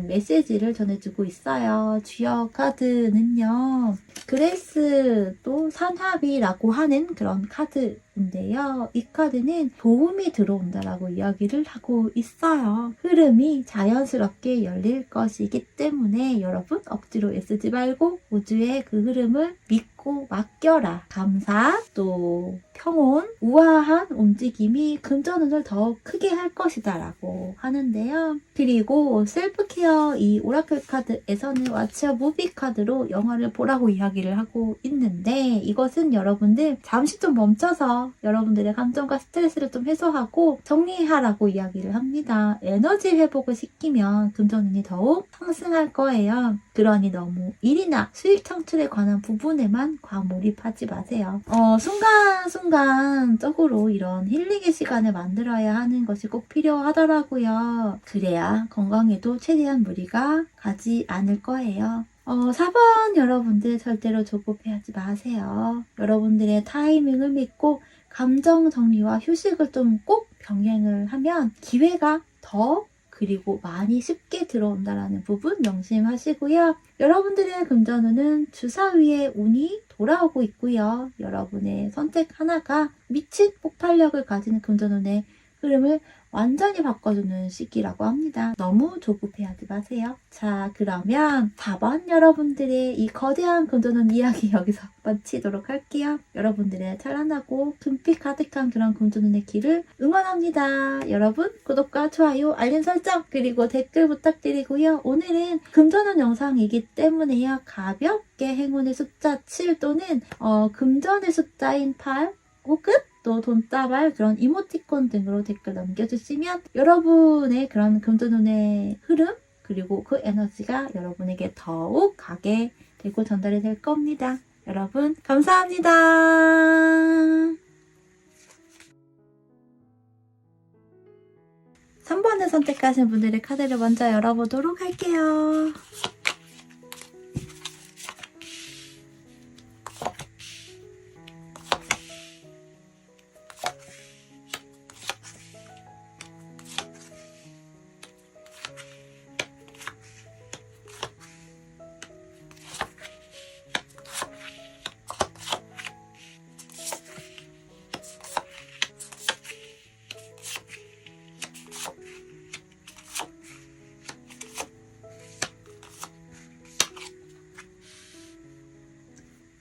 메시지를 전해주고 있어요. 주역 카드는요. 그레이스 또 산합이라고 하는 그런 카드인데요. 이 카드는 도움이 들어온다라고 이야기를 하고 있어요. 흐름이 자연스럽게 열릴 것이기 때문에 여러분 억지로 애쓰지 말고 우주의 그 흐름을 믿고 맡겨라. 감사, 또 평온, 우아한 움직임이 금전운을 더욱 크게 할 것이다 라고 하는데요. 그리고 셀프케어 이 오라클 카드에서는 왓츠어 무비 카드로 영화를 보라고 이야기를 하고 있는데 이것은 여러분들 잠시 좀 멈춰서 여러분들의 감정과 스트레스를 좀 해소하고 정리하라고 이야기를 합니다. 에너지 회복을 시키면 금전운이 더욱 상승할 거예요. 그러니 너무 일이나 수익 창출에 관한 부분에만 과몰입하지 마세요. 순간적으로 이런 힐링의 시간을 만들어야 하는 것이 꼭 필요하더라고요. 그래야 건강에도 최대한 무리가 가지 않을 거예요. 4번 여러분들 절대로 조급해하지 마세요. 여러분들의 타이밍을 믿고 감정 정리와 휴식을 좀 꼭 병행을 하면 기회가 더 그리고 많이 쉽게 들어온다라는 부분 명심하시고요. 여러분들의 금전운은 주사위의 운이 돌아오고 있고요. 여러분의 선택 하나가 미친 폭발력을 가지는 금전운의 흐름을 완전히 바꿔주는 시기라고 합니다. 너무 조급해하지 마세요. 자, 그러면 4번 여러분들의 이 거대한 금전운 이야기 여기서 마치도록 할게요. 여러분들의 찬란하고 금빛 가득한 그런 금전운의 길을 응원합니다. 여러분 구독과 좋아요, 알림 설정 그리고 댓글 부탁드리고요. 오늘은 금전운 영상이기 때문에요. 가볍게 행운의 숫자 7 또는 금전의 숫자인 8 혹은 또 돈다발 그런 이모티콘 등으로 댓글 남겨주시면 여러분의 그런 금전운의 흐름 그리고 그 에너지가 여러분에게 더욱 가게 되고 전달이 될 겁니다. 여러분 감사합니다. 3번을 선택하신 분들의 카드를 먼저 열어보도록 할게요.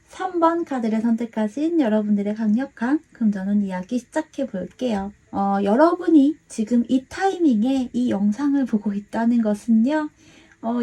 삼 번 카드를 선택하신 여러분들의 강력한 금전운 이야기 시작해 볼게요. 여러분이 지금 이 타이밍에 이 영상을 보고 있다는 것은요.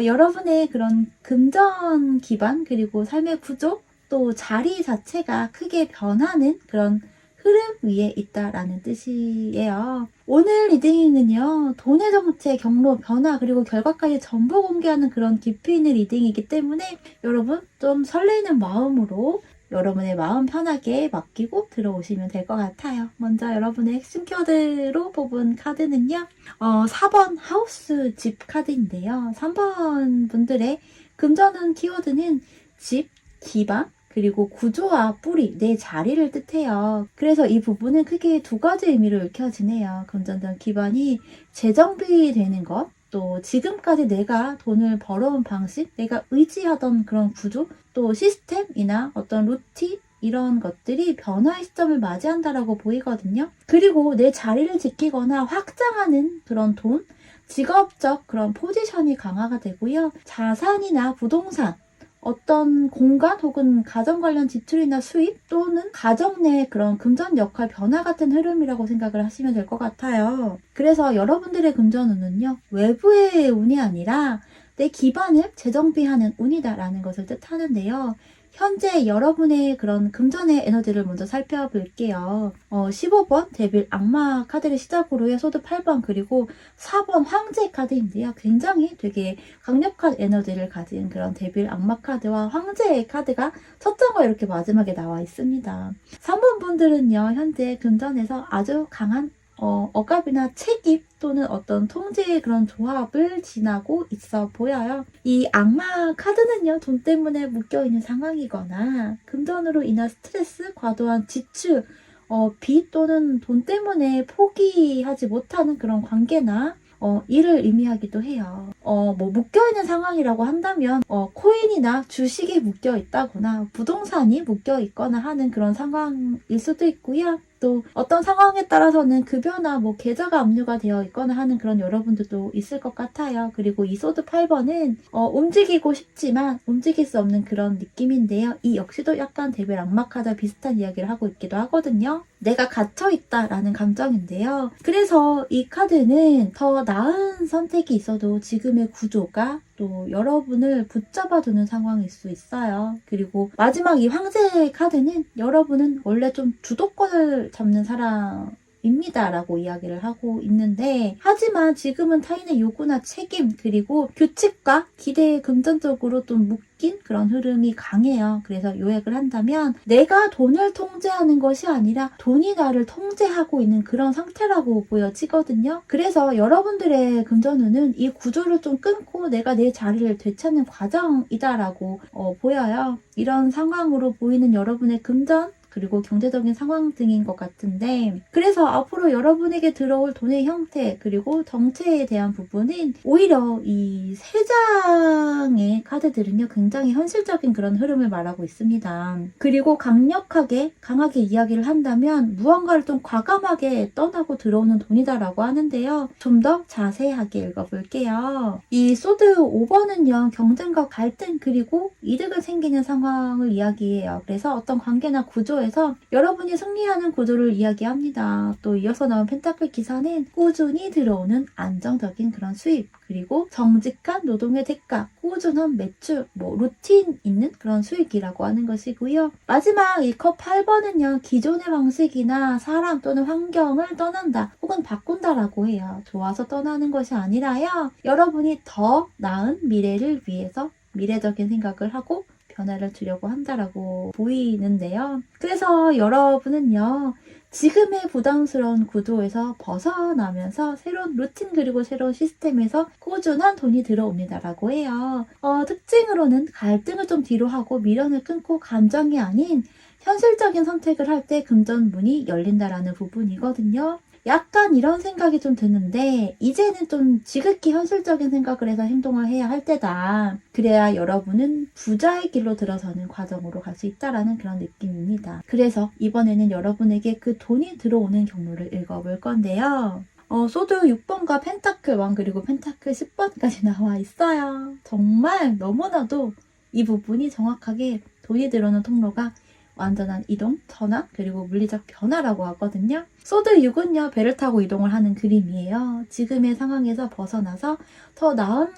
여러분의 그런 금전 기반 그리고 삶의 구조 또 자리 자체가 크게 변하는 그런 흐름 위에 있다라는 뜻이에요. 오늘 리딩은요. 돈의 정체, 경로, 변화 그리고 결과까지 전부 공개하는 그런 깊이 있는 리딩이기 때문에 여러분 좀 설레는 마음으로 여러분의 마음 편하게 맡기고 들어오시면 될 것 같아요. 먼저 여러분의 핵심 키워드로 뽑은 카드는요. 4번 하우스 집 카드인데요. 3번 분들의 금전운 키워드는 집, 기반, 그리고 구조와 뿌리, 내 자리를 뜻해요. 그래서 이 부분은 크게 두 가지 의미로 읽혀지네요. 금전적 기반이 재정비되는 것, 또 지금까지 내가 돈을 벌어온 방식, 내가 의지하던 그런 구조, 또 시스템이나 어떤 루틴, 이런 것들이 변화의 시점을 맞이한다라고 보이거든요. 그리고 내 자리를 지키거나 확장하는 그런 돈, 직업적 그런 포지션이 강화가 되고요. 자산이나 부동산, 어떤 공간 혹은 가정 관련 지출이나 수입 또는 가정 내 그런 금전 역할 변화 같은 흐름이라고 생각을 하시면 될 것 같아요. 그래서 여러분들의 금전운은요, 외부의 운이 아니라 내 기반을 재정비하는 운이다라는 것을 뜻하는데요. 현재 여러분의 그런 금전의 에너지를 먼저 살펴볼게요. 15번 데빌 악마 카드를 시작으로 해 소드 8번 그리고 4번 황제 카드인데요. 굉장히 되게 강력한 에너지를 가진 그런 데빌 악마 카드와 황제의 카드가 첫 장과 이렇게 마지막에 나와 있습니다. 3번 분들은요. 현재 금전에서 아주 강한 억압이나 책임 또는 어떤 통제의 그런 조합을 지나고 있어 보여요. 이 악마 카드는요, 돈 때문에 묶여있는 상황이거나 금전으로 인한 스트레스, 과도한 지출, 빚 또는 돈 때문에 포기하지 못하는 그런 관계나 일을 의미하기도 해요. 묶여있는 상황이라고 한다면, 코인이나 주식이 묶여있다거나, 부동산이 묶여있거나 하는 그런 상황일 수도 있고요. 또 어떤 상황에 따라서는 급여나 계좌가 압류가 되어 있거나 하는 그런 여러분들도 있을 것 같아요. 그리고 이 소드 8번은 움직이고 싶지만 움직일 수 없는 그런 느낌인데요. 이 역시도 약간 데빌 악마 카드와 비슷한 이야기를 하고 있기도 하거든요. 내가 갇혀있다라는 감정인데요. 그래서 이 카드는 더 나은 선택이 있어도 지금의 구조가 또 여러분을 붙잡아두는 상황일 수 있어요. 그리고 마지막 이 황제 카드는 여러분은 원래 좀 주도권을 잡는 사람입니다 라고 이야기를 하고 있는데, 하지만 지금은 타인의 요구나 책임 그리고 규칙과 기대에 금전적으로 좀 묶인 그런 흐름이 강해요. 그래서 요약을 한다면 내가 돈을 통제하는 것이 아니라 돈이 나를 통제하고 있는 그런 상태라고 보여지거든요. 그래서 여러분들의 금전운은 이 구조를 좀 끊고 내가 내 자리를 되찾는 과정이다라고 보여요. 이런 상황으로 보이는 여러분의 금전 그리고 경제적인 상황 등인 것 같은데, 그래서 앞으로 여러분에게 들어올 돈의 형태 그리고 정체에 대한 부분은 오히려 이 세 장의 카드들은요, 굉장히 현실적인 그런 흐름을 말하고 있습니다. 그리고 강하게 이야기를 한다면 무언가를 좀 과감하게 떠나고 들어오는 돈이다라고 하는데요. 좀 더 자세하게 읽어볼게요. 이 소드 5번은요, 경쟁과 갈등 그리고 이득을 생기는 상황을 이야기해요. 그래서 어떤 관계나 구조에서 여러분이 승리하는 구조를 이야기합니다. 또 이어서 나온 펜타클 기사는 꾸준히 들어오는 안정적인 그런 수입, 그리고 정직한 노동의 대가, 꾸준한 매출, 루틴 있는 그런 수익이라고 하는 것이고요. 마지막 이 컵 8번은요, 기존의 방식이나 사람 또는 환경을 떠난다 혹은 바꾼다라고 해요. 좋아서 떠나는 것이 아니라요, 여러분이 더 나은 미래를 위해서 미래적인 생각을 하고 변화를 주려고 한다라고 보이는데요. 그래서 여러분은요, 지금의 부담스러운 구조에서 벗어나면서 새로운 루틴 그리고 새로운 시스템에서 꾸준한 돈이 들어옵니다라고 해요. 특징으로는 갈등을 좀 뒤로 하고 미련을 끊고 감정이 아닌 현실적인 선택을 할 때 금전문이 열린다라는 부분이거든요. 약간 이런 생각이 좀 드는데, 이제는 좀 지극히 현실적인 생각을 해서 행동을 해야 할 때다. 그래야 여러분은 부자의 길로 들어서는 과정으로 갈 수 있다라는 그런 느낌입니다. 그래서 이번에는 여러분에게 그 돈이 들어오는 경로를 읽어볼 건데요. 소드 6번과 펜타클 1 그리고 펜타클 10번까지 나와 있어요. 정말 너무나도 이 부분이 정확하게 돈이 들어오는 통로가 완전한 이동, 전환, 그리고 물리적 변화라고 하거든요. 소드 6은요, 배를 타고 이동을 하는 그림이에요. 지금의 상황에서 벗어나서 더 나은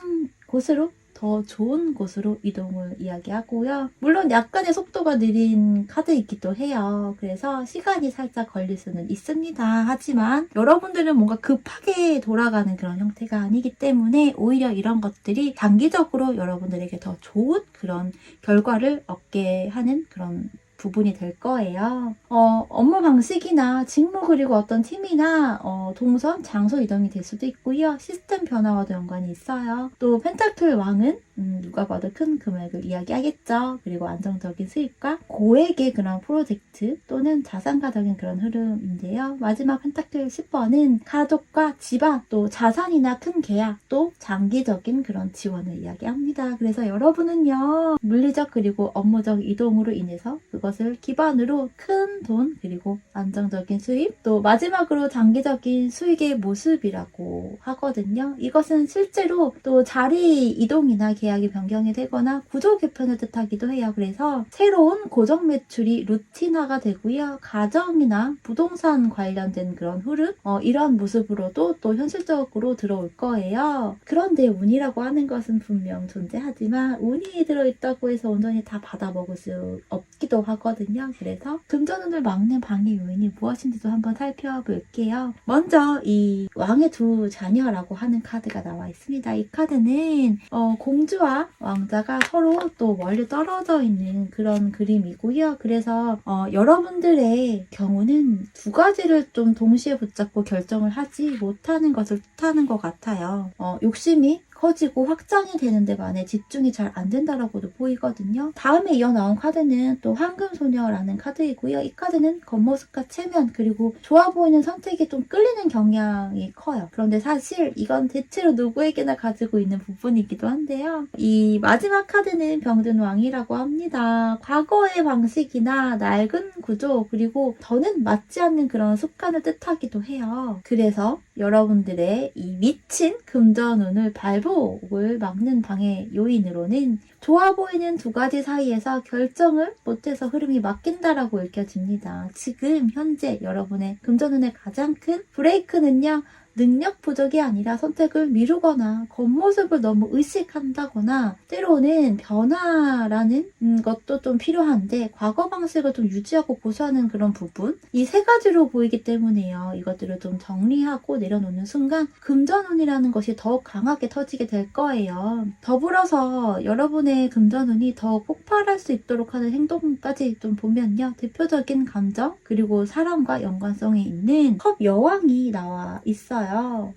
곳으로, 더 좋은 곳으로 이동을 이야기하고요. 물론 약간의 속도가 느린 카드이기도 해요. 그래서 시간이 살짝 걸릴 수는 있습니다. 하지만 여러분들은 뭔가 급하게 돌아가는 그런 형태가 아니기 때문에 오히려 이런 것들이 단기적으로 여러분들에게 더 좋은 그런 결과를 얻게 하는 그런 부분이 될 거예요. 업무 방식이나 직무 그리고 어떤 팀이나 동선, 장소 이동이 될 수도 있고요. 시스템 변화와도 연관이 있어요. 또 펜타클 왕은 누가 봐도 큰 금액을 이야기하겠죠. 그리고 안정적인 수입과 고액의 그런 프로젝트 또는 자산가적인 그런 흐름인데요. 마지막 펜타클 10번은 가족과 집안 또 자산이나 큰 계약 또 장기적인 그런 지원을 이야기합니다. 그래서 여러분은요 물리적 그리고 업무적 이동으로 인해서 그것을 기반으로 큰 돈 그리고 안정적인 수입 또 마지막으로 장기적인 수익의 모습이라고 하거든요. 이것은 실제로 또 자리 이동이나 계약이 변경이 되거나 구조 개편을 뜻하기도 해요. 그래서 새로운 고정 매출이 루틴화가 되고요. 가정이나 부동산 관련된 그런 흐름 이러한 모습으로도 또 현실적으로 들어올 거예요. 그런데 운이라고 하는 것은 분명 존재하지만 운이 들어있다고 해서 온전히 다 받아먹을 수 없기도 하거든요. 그래서 금전운을 막는 방해 요인이 무엇인지도 한번 살펴볼게요. 먼저 이 왕의 두 자녀라고 하는 카드가 나와 있습니다. 이 카드는 공주와 왕자가 서로 또 멀리 떨어져 있는 그런 그림이고요. 그래서 여러분들의 경우는 두 가지를 좀 동시에 붙잡고 결정을 하지 못하는 것을 뜻하는 것 같아요. 욕심이 커지고 확장이 되는 데만에 집중이 잘 안 된다라고도 보이거든요. 다음에 이어 나온 카드는 또 황금소녀라는 카드이고요. 이 카드는 겉모습과 체면 그리고 좋아 보이는 선택이 좀 끌리는 경향이 커요. 그런데 사실 이건 대체로 누구에게나 가지고 있는 부분이기도 한데요. 이 마지막 카드는 병든왕이라고 합니다. 과거의 방식이나 낡은 구조 그리고 더는 맞지 않는 그런 습관을 뜻하기도 해요. 그래서 여러분들의 이 미친 금전운을 발복을 막는 방해 요인으로는 좋아 보이는 두 가지 사이에서 결정을 못해서 흐름이 막힌다라고 읽혀집니다. 지금 현재 여러분의 금전운의 가장 큰 브레이크는요. 능력 부족이 아니라 선택을 미루거나 겉모습을 너무 의식한다거나 때로는 변화라는 것도 좀 필요한데 과거 방식을 좀 유지하고 고수하는 그런 부분 이 세 가지로 보이기 때문에요. 이것들을 좀 정리하고 내려놓는 순간 금전운이라는 것이 더욱 강하게 터지게 될 거예요. 더불어서 여러분의 금전운이 더욱 폭발할 수 있도록 하는 행동까지 좀 보면요. 대표적인 감정 그리고 사랑과 연관성이 있는 컵 여왕이 나와 있어요.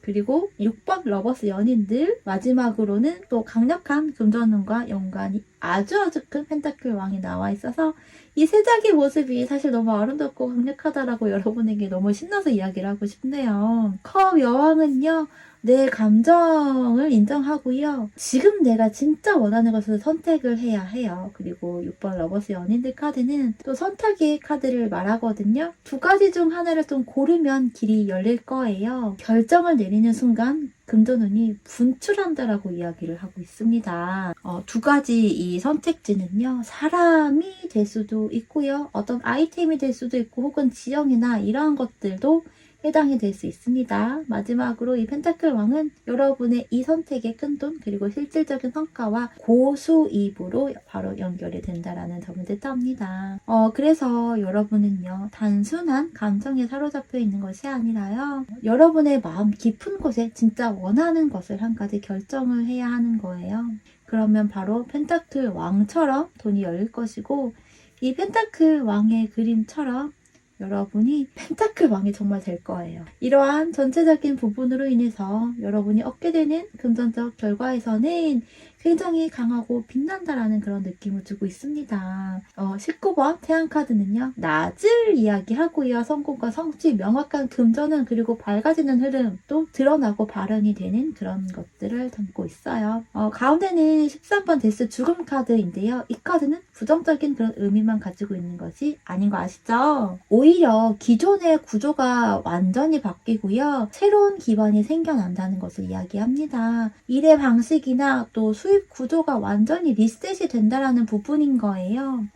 그리고 6번 러버스 연인들 마지막으로는 또 강력한 금전운과 연관이 아주 큰 펜타클 왕이 나와 있어서 이 세작의 모습이 사실 너무 아름답고 강력하다라고 여러분에게 너무 신나서 이야기를 하고 싶네요. 컵 여왕은요. 내 감정을 인정하고요. 지금 내가 진짜 원하는 것을 선택을 해야 해요. 그리고 6번 러버스 연인들 카드는 또 선택의 카드를 말하거든요. 두 가지 중 하나를 좀 고르면 길이 열릴 거예요. 결정을 내리는 순간 금전운이 분출한다라고 이야기를 하고 있습니다. 두 가지 이 선택지는요. 사람이 될 수도 있고요. 어떤 아이템이 될 수도 있고 혹은 지형이나 이러한 것들도 해당이 될 수 있습니다. 마지막으로 이 펜타클 왕은 여러분의 이 선택의 큰돈 그리고 실질적인 성과와 고수입으로 바로 연결이 된다라는 점을 뜻합니다. 그래서 여러분은요. 단순한 감정에 사로잡혀 있는 것이 아니라요. 여러분의 마음 깊은 곳에 진짜 원하는 것을 한 가지 결정을 해야 하는 거예요. 그러면 바로 펜타클 왕처럼 돈이 열릴 것이고 이 펜타클 왕의 그림처럼 여러분이 펜타클 왕이 정말 될 거예요. 이러한 전체적인 부분으로 인해서 여러분이 얻게 되는 금전적 결과에서는 굉장히 강하고 빛난다라는 그런 느낌을 주고 있습니다. 19번 태양카드는요. 낮을 이야기하고요. 성공과 성취, 명확한 금전운 그리고 밝아지는 흐름도 드러나고 발현이 되는 그런 것들을 담고 있어요. 가운데는 13번 데스 죽음 카드인데요. 이 카드는 부정적인 그런 의미만 가지고 있는 것이 아닌 거 아시죠? 오히려 기존의 구조가 완전히 바뀌고요. 새로운 기반이 생겨난다는 것을 이야기합니다. 일의 방식이나 또 수입 구조가 완전히 리셋이 된다라는 부분인 거예요.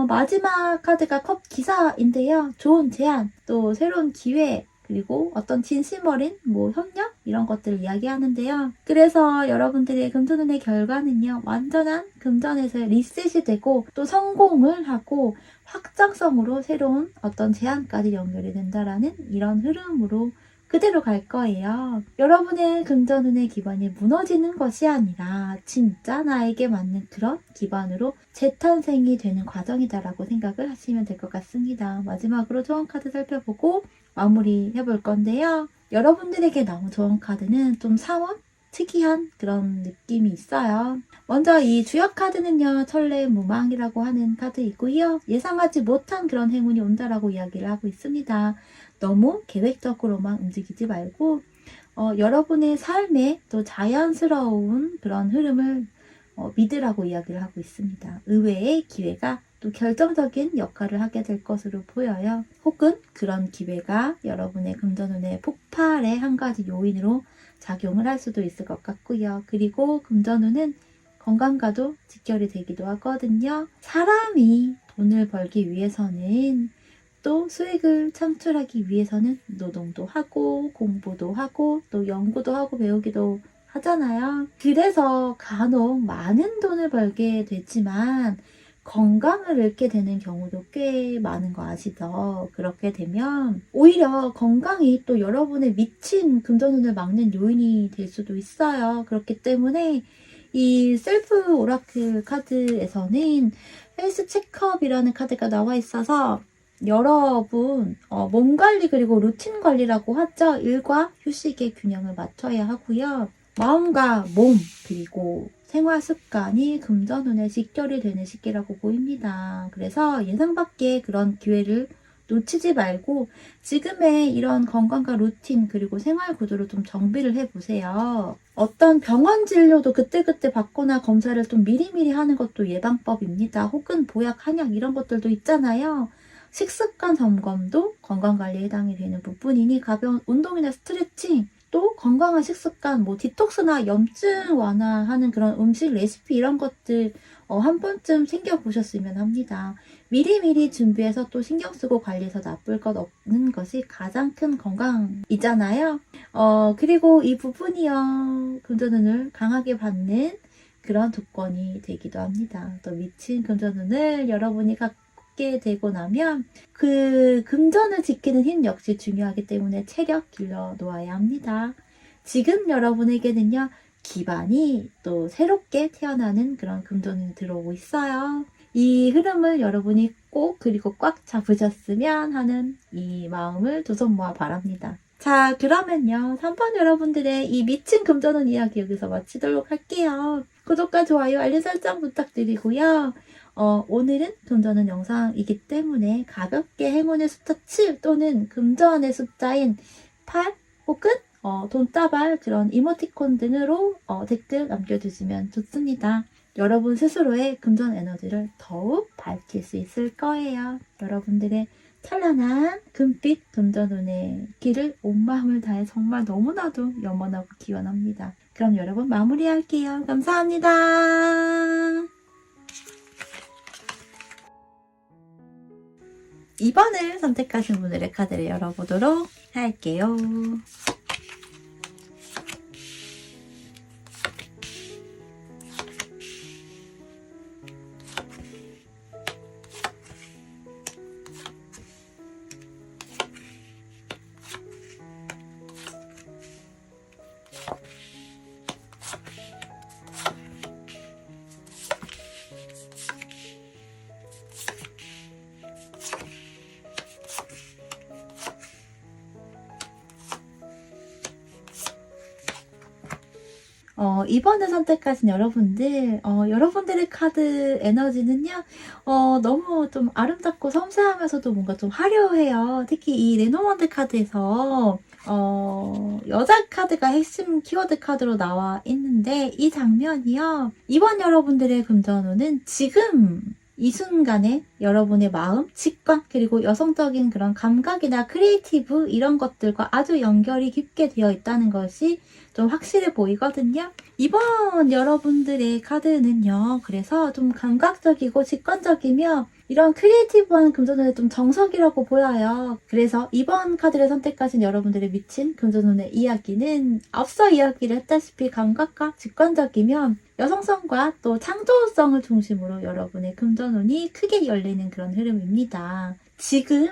마지막 카드가 컵 기사인데요. 좋은 제안, 또 새로운 기회, 그리고 어떤 진심 어린 협력 이런 것들을 이야기하는데요. 그래서 여러분들의 금전운의 결과는요. 완전한 금전에서의 리셋이 되고 또 성공을 하고 확장성으로 새로운 어떤 제안까지 연결이 된다라는 이런 흐름으로 그대로 갈 거예요. 여러분의 금전운의 기반이 무너지는 것이 아니라 진짜 나에게 맞는 그런 기반으로 재탄생이 되는 과정이다라고 생각을 하시면 될 것 같습니다. 마지막으로 좋은 카드 살펴보고 마무리 해볼 건데요. 여러분들에게 너무 좋은 카드는 좀 사원? 특이한 그런 느낌이 있어요. 먼저 이 주역 카드는요, 천례무망이라고 하는 카드이고요. 예상하지 못한 그런 행운이 온다라고 이야기를 하고 있습니다. 너무 계획적으로만 움직이지 말고 여러분의 삶에 또 자연스러운 그런 흐름을 믿으라고 이야기를 하고 있습니다. 의외의 기회가 또 결정적인 역할을 하게 될 것으로 보여요. 혹은 그런 기회가 여러분의 금전운의 폭발의 한 가지 요인으로 작용을 할 수도 있을 것 같고요. 그리고 금전운은 건강과도 직결이 되기도 하거든요. 사람이 돈을 벌기 위해서는 또 수익을 창출하기 위해서는 노동도 하고 공부도 하고 또 연구도 하고 배우기도 하잖아요. 그래서 간혹 많은 돈을 벌게 되지만 건강을 잃게 되는 경우도 꽤 많은 거 아시죠? 그렇게 되면 오히려 건강이 또 여러분의 미친 금전운을 막는 요인이 될 수도 있어요. 그렇기 때문에 이 셀프 오라클 카드에서는 헬스 체크업이라는 카드가 나와 있어서 여러분 몸 관리 그리고 루틴 관리라고 하죠. 일과 휴식의 균형을 맞춰야 하고요. 마음과 몸 그리고 생활 습관이 금전운에 직결이 되는 시기라고 보입니다. 그래서 예상 밖의 그런 기회를 놓치지 말고 지금의 이런 건강과 루틴 그리고 생활 구조를 좀 정비를 해보세요. 어떤 병원 진료도 그때그때 받거나 검사를 좀 미리미리 하는 것도 예방법입니다. 혹은 보약, 한약 이런 것들도 있잖아요. 식습관 점검도 건강관리에 해당이 되는 부분이니 가벼운 운동이나 스트레칭 또 건강한 식습관, 뭐 디톡스나 염증 완화하는 그런 음식 레시피 이런 것들 한 번쯤 챙겨보셨으면 합니다. 미리미리 준비해서 또 신경 쓰고 관리해서 나쁠 것 없는 것이 가장 큰 건강이잖아요. 그리고 이 부분이요. 금전운을 강하게 받는 그런 조건이 되기도 합니다. 또 미친 금전운을 여러분이 갖게 되고 나면 그 금전을 지키는 힘 역시 중요하기 때문에 체력 길러 놓아야 합니다. 지금 여러분에게는요, 기반이 또 새롭게 태어나는 그런 금전운이 들어오고 있어요. 이 흐름을 여러분이 꼭 그리고 꽉 잡으셨으면 하는 이 마음을 두 손 모아 바랍니다. 자, 그러면요. 3번 여러분들의 이 미친 금전운 이야기 여기서 마치도록 할게요. 구독과 좋아요, 알림 설정 부탁드리고요. 오늘은 금전운 영상이기 때문에 가볍게 행운의 숫자 7 또는 금전의 숫자인 8 혹은 돈다발 그런 이모티콘 등으로 댓글 남겨주시면 좋습니다. 여러분 스스로의 금전 에너지를 더욱 밝힐 수 있을 거예요. 여러분들의 찬란한 금빛 금전운의 길을 온 마음을 다해 정말 너무나도 염원하고 기원합니다. 그럼 여러분 마무리할게요. 감사합니다. 2번을 선택하신 분들의 카드를 열어보도록 할게요. 이번에 선택하신 여러분들, 여러분들의 카드 에너지는요, 너무 좀 아름답고 섬세하면서도 뭔가 좀 화려해요. 특히 이 레노먼드 카드에서, 여자 카드가 핵심 키워드 카드로 나와 있는데, 이 장면이요, 이번 여러분들의 금전운은 지금, 이 순간에 여러분의 마음, 직관, 그리고 여성적인 그런 감각이나 크리에이티브 이런 것들과 아주 연결이 깊게 되어 있다는 것이 좀 확실해 보이거든요. 이번 여러분들의 카드는요. 그래서 좀 감각적이고 직관적이며 이런 크리에이티브한 금전운의 좀 정석이라고 보여요. 그래서 이번 카드를 선택하신 여러분들의 미친 금전운의 이야기는 앞서 이야기를 했다시피 감각과 직관적이며 여성성과 또 창조성을 중심으로 여러분의 금전운이 크게 열리는 그런 흐름입니다. 지금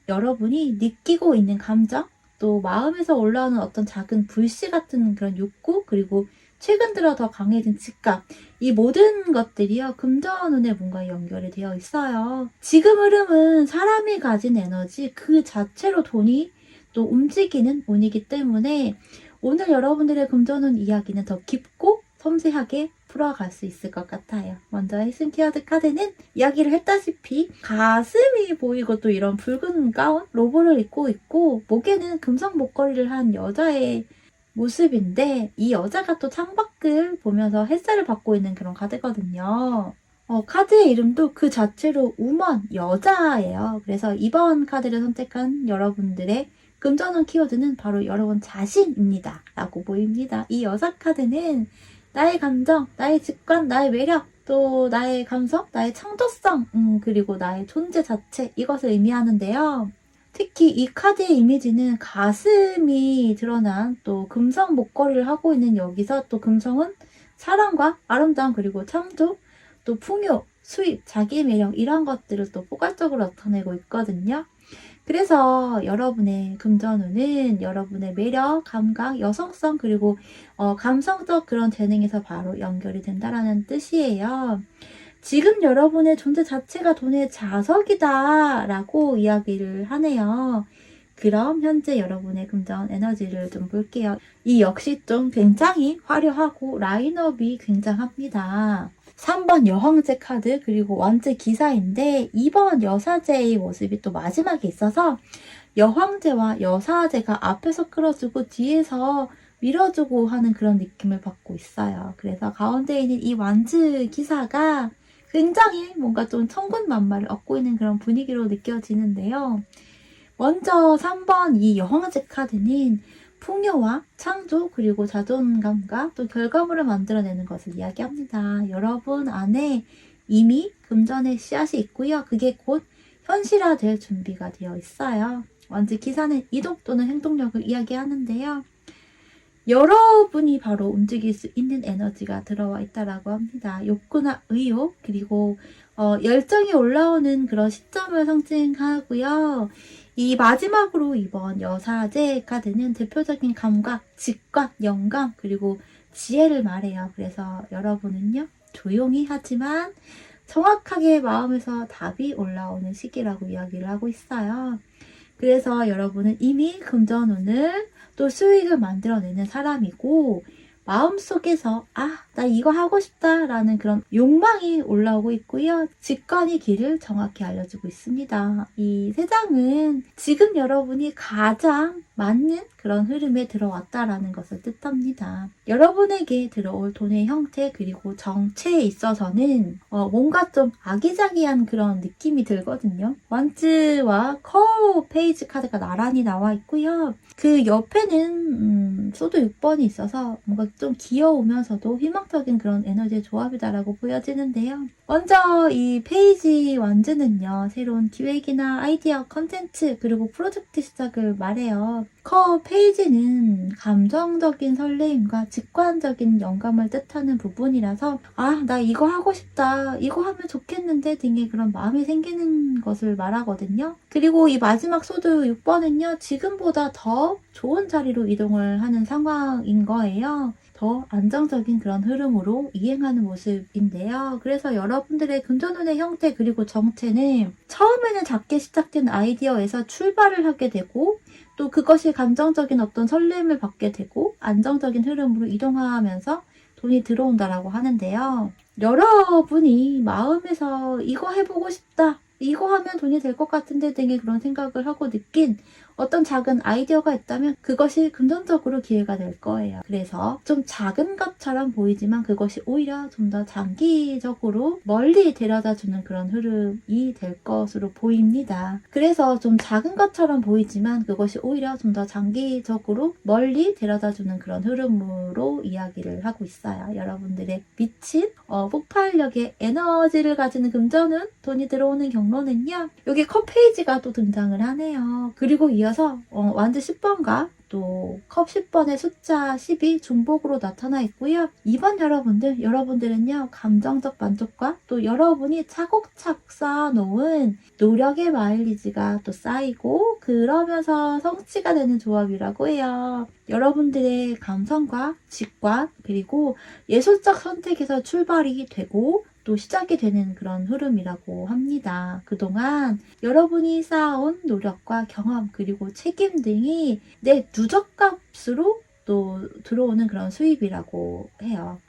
여러분이 느끼고 있는 감정, 또 마음에서 올라오는 어떤 작은 불씨 같은 그런 욕구, 그리고 최근 들어 더 강해진 직감, 이 모든 것들이요, 금전운에 뭔가 연결이 되어 있어요. 지금 흐름은 사람이 가진 에너지 그 자체로 돈이 또 움직이는 운이기 때문에 오늘 여러분들의 금전운 이야기는 더 깊고 섬세하게 풀어갈 수 있을 것 같아요. 먼저 힐슨 키워드 카드는 이야기를 했다시피 가슴이 보이고 또 이런 붉은 가운, 로브를 입고 있고 목에는 금성 목걸이를 한 여자의 모습인데 이 여자가 또 창밖을 보면서 햇살을 받고 있는 그런 카드거든요. 카드의 이름도 그 자체로 우먼, 여자예요. 그래서 이번 카드를 선택한 여러분들의 금전운 키워드는 바로 여러분 자신입니다. 라고 보입니다. 이 여자 카드는 나의 감정, 나의 직관, 나의 매력, 또 나의 감성, 나의 창조성, 그리고 나의 존재 자체, 이것을 의미하는데요. 특히 이 카드의 이미지는 가슴이 드러난 또 금성 목걸이를 하고 있는 여기서 또 금성은 사랑과 아름다움, 그리고 창조, 또 풍요, 수입, 자기 매력, 이런 것들을 또 포괄적으로 나타내고 있거든요. 그래서 여러분의 금전운은 여러분의 매력, 감각, 여성성, 그리고 감성적 그런 재능에서 바로 연결이 된다라는 뜻이에요. 지금 여러분의 존재 자체가 돈의 자석이다 라고 이야기를 하네요. 그럼 현재 여러분의 금전 에너지를 좀 볼게요. 이 역시 좀 굉장히 화려하고 라인업이 굉장합니다. 3번 여황제 카드, 그리고 왕제 기사인데 2번 여사제의 모습이 또 마지막에 있어서 여황제와 여사제가 앞에서 끌어주고 뒤에서 밀어주고 하는 그런 느낌을 받고 있어요. 그래서 가운데 있는 이 완즈 기사가 굉장히 뭔가 좀 천군만마를 얻고 있는 그런 분위기로 느껴지는데요. 먼저 3번 이 여황제 카드는 풍요와 창조, 그리고 자존감과 또 결과물을 만들어내는 것을 이야기합니다. 여러분 안에 이미 금전의 씨앗이 있고요. 그게 곧 현실화될 준비가 되어 있어요. 완즈 기사는 이동 또는 행동력을 이야기하는데요. 여러분이 바로 움직일 수 있는 에너지가 들어와 있다라고 합니다. 욕구나 의욕, 그리고 열정이 올라오는 그런 시점을 상징하고요. 이 마지막으로 이번 여사제 카드는 대표적인 감각, 직관, 영감, 그리고 지혜를 말해요. 그래서 여러분은요, 조용히 하지만 정확하게 마음에서 답이 올라오는 시기라고 이야기를 하고 있어요. 그래서 여러분은 이미 금전운을 또 수익을 만들어내는 사람이고 마음속에서 나 이거 하고 싶다 라는 그런 욕망이 올라오고 있고요. 직관이 길을 정확히 알려주고 있습니다. 이 세 장은 지금 여러분이 가장 맞는 그런 흐름에 들어왔다라는 것을 뜻합니다. 여러분에게 들어올 돈의 형태, 그리고 정체에 있어서는 뭔가 좀 아기자기한 그런 느낌이 들거든요. 완즈와 커 페이지 카드가 나란히 나와 있고요. 그 옆에는 소드 6번이 있어서 뭔가 좀 귀여우면서도 희망적인 그런 에너지의 조합이다라고 보여지는데요. 먼저 이 페이지 완즈는요, 새로운 기획이나 아이디어, 컨텐츠, 그리고 프로젝트 시작을 말해요. 커 페이지는 감정적인 설레임과 직관적인 영감을 뜻하는 부분이라서 나 이거 하고 싶다, 이거 하면 좋겠는데 등의 그런 마음이 생기는 것을 말하거든요. 그리고 이 마지막 소드 6번은요, 지금보다 더 좋은 자리로 이동을 하는 상황인 거예요. 더 안정적인 그런 흐름으로 이행하는 모습인데요. 그래서 여러분들의 금전운의 형태, 그리고 정체는 처음에는 작게 시작된 아이디어에서 출발을 하게 되고 또 그것이 감정적인 어떤 설렘을 받게 되고 안정적인 흐름으로 이동하면서 돈이 들어온다라고 하는데요. 여러분이 마음에서 이거 해보고 싶다, 이거 하면 돈이 될 것 같은데 등의 그런 생각을 하고 느낀 어떤 작은 아이디어가 있다면 그것이 금전적으로 기회가 될 거예요. 그래서 좀 작은 것처럼 보이지만 그것이 오히려 좀 더 장기적으로 멀리 데려다주는 그런 흐름이 될 것으로 보입니다. 그래서 좀 작은 것처럼 보이지만 그것이 오히려 좀 더 장기적으로 멀리 데려다주는 그런 흐름으로 이야기를 하고 있어요. 여러분들의 미친 폭발력의 에너지를 가지는 금전은 돈이 들어오는 경로는요, 여기 컵 페이지가 또 등장을 하네요. 그리고 이어서 완드 10번과 또 컵 10번의 숫자 10이 중복으로 나타나 있고요. 2번 여러분들은요, 감정적 만족과 또 여러분이 차곡차곡 쌓아놓은 노력의 마일리지가 또 쌓이고 그러면서 성취가 되는 조합이라고 해요. 여러분들의 감성과 직관 그리고 예술적 선택에서 출발이 되고 또 시작이 되는 그런 흐름이라고 합니다. 그동안 여러분이 쌓아온 노력과 경험 그리고 책임 등이 내 누적값으로 또 들어오는 그런 수입이라고 해요.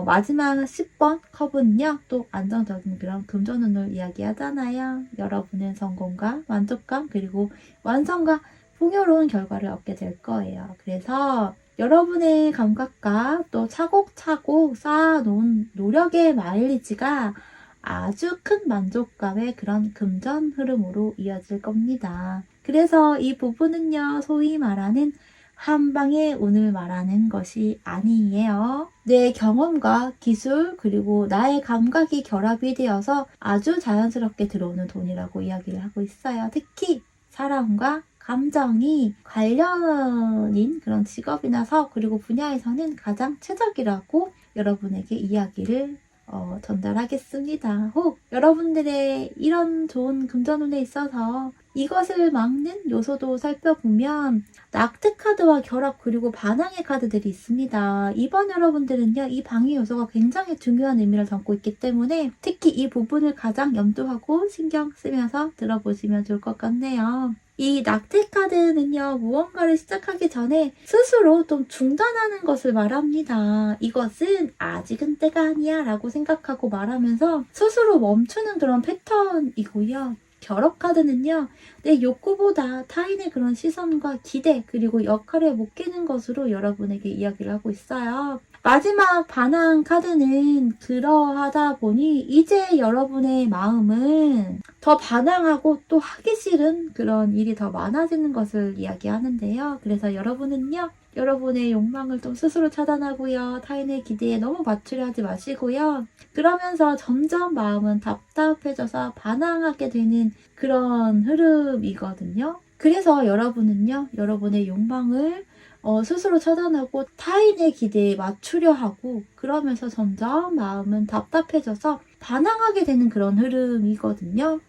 마지막 10번 컵은요, 또 안정적인 그런 금전운을 이야기하잖아요. 여러분은 성공과 만족감 그리고 완성과 풍요로운 결과를 얻게 될 거예요. 그래서 여러분의 감각과 또 차곡차곡 쌓아놓은 노력의 마일리지가 아주 큰 만족감의 그런 금전 흐름으로 이어질 겁니다. 그래서 이 부분은요, 소위 말하는 한 방의 운을 말하는 것이 아니에요. 내 경험과 기술 그리고 나의 감각이 결합이 되어서 아주 자연스럽게 들어오는 돈이라고 이야기를 하고 있어요. 특히 사람과 감정이 관련인 그런 직업이나 사업 그리고 분야에서는 가장 최적이라고 여러분에게 이야기를 전달하겠습니다. 혹 여러분들의 이런 좋은 금전운에 있어서 이것을 막는 요소도 살펴보면 낙트 카드와 결합 그리고 반항의 카드들이 있습니다. 이번 여러분들은요, 이 방해 요소가 굉장히 중요한 의미를 담고 있기 때문에 특히 이 부분을 가장 염두하고 신경 쓰면서 들어보시면 좋을 것 같네요. 이 낙태 카드는요, 무언가를 시작하기 전에 스스로 좀 중단하는 것을 말합니다. 이것은 아직은 때가 아니야 라고 생각하고 말하면서 스스로 멈추는 그런 패턴이고요. 결합 카드는요, 내 욕구보다 타인의 그런 시선과 기대 그리고 역할에 못 끼는 것으로 여러분에게 이야기를 하고 있어요. 마지막 반항 카드는 그러하다 보니 이제 여러분의 마음은 더 반항하고 또 하기 싫은 그런 일이 더 많아지는 것을 이야기하는데요. 그래서 여러분은요, 여러분의 욕망을 좀 스스로 차단하고요. 타인의 기대에 너무 맞추려 하지 마시고요. 그러면서 점점 마음은 답답해져서 반항하게 되는 그런 흐름이거든요. 그래서 여러분은요, 여러분의 욕망을 스스로 차단하고 타인의 기대에 맞추려 하고 그러면서 점점 마음은 답답해져서 반항하게 되는 그런 흐름이거든요.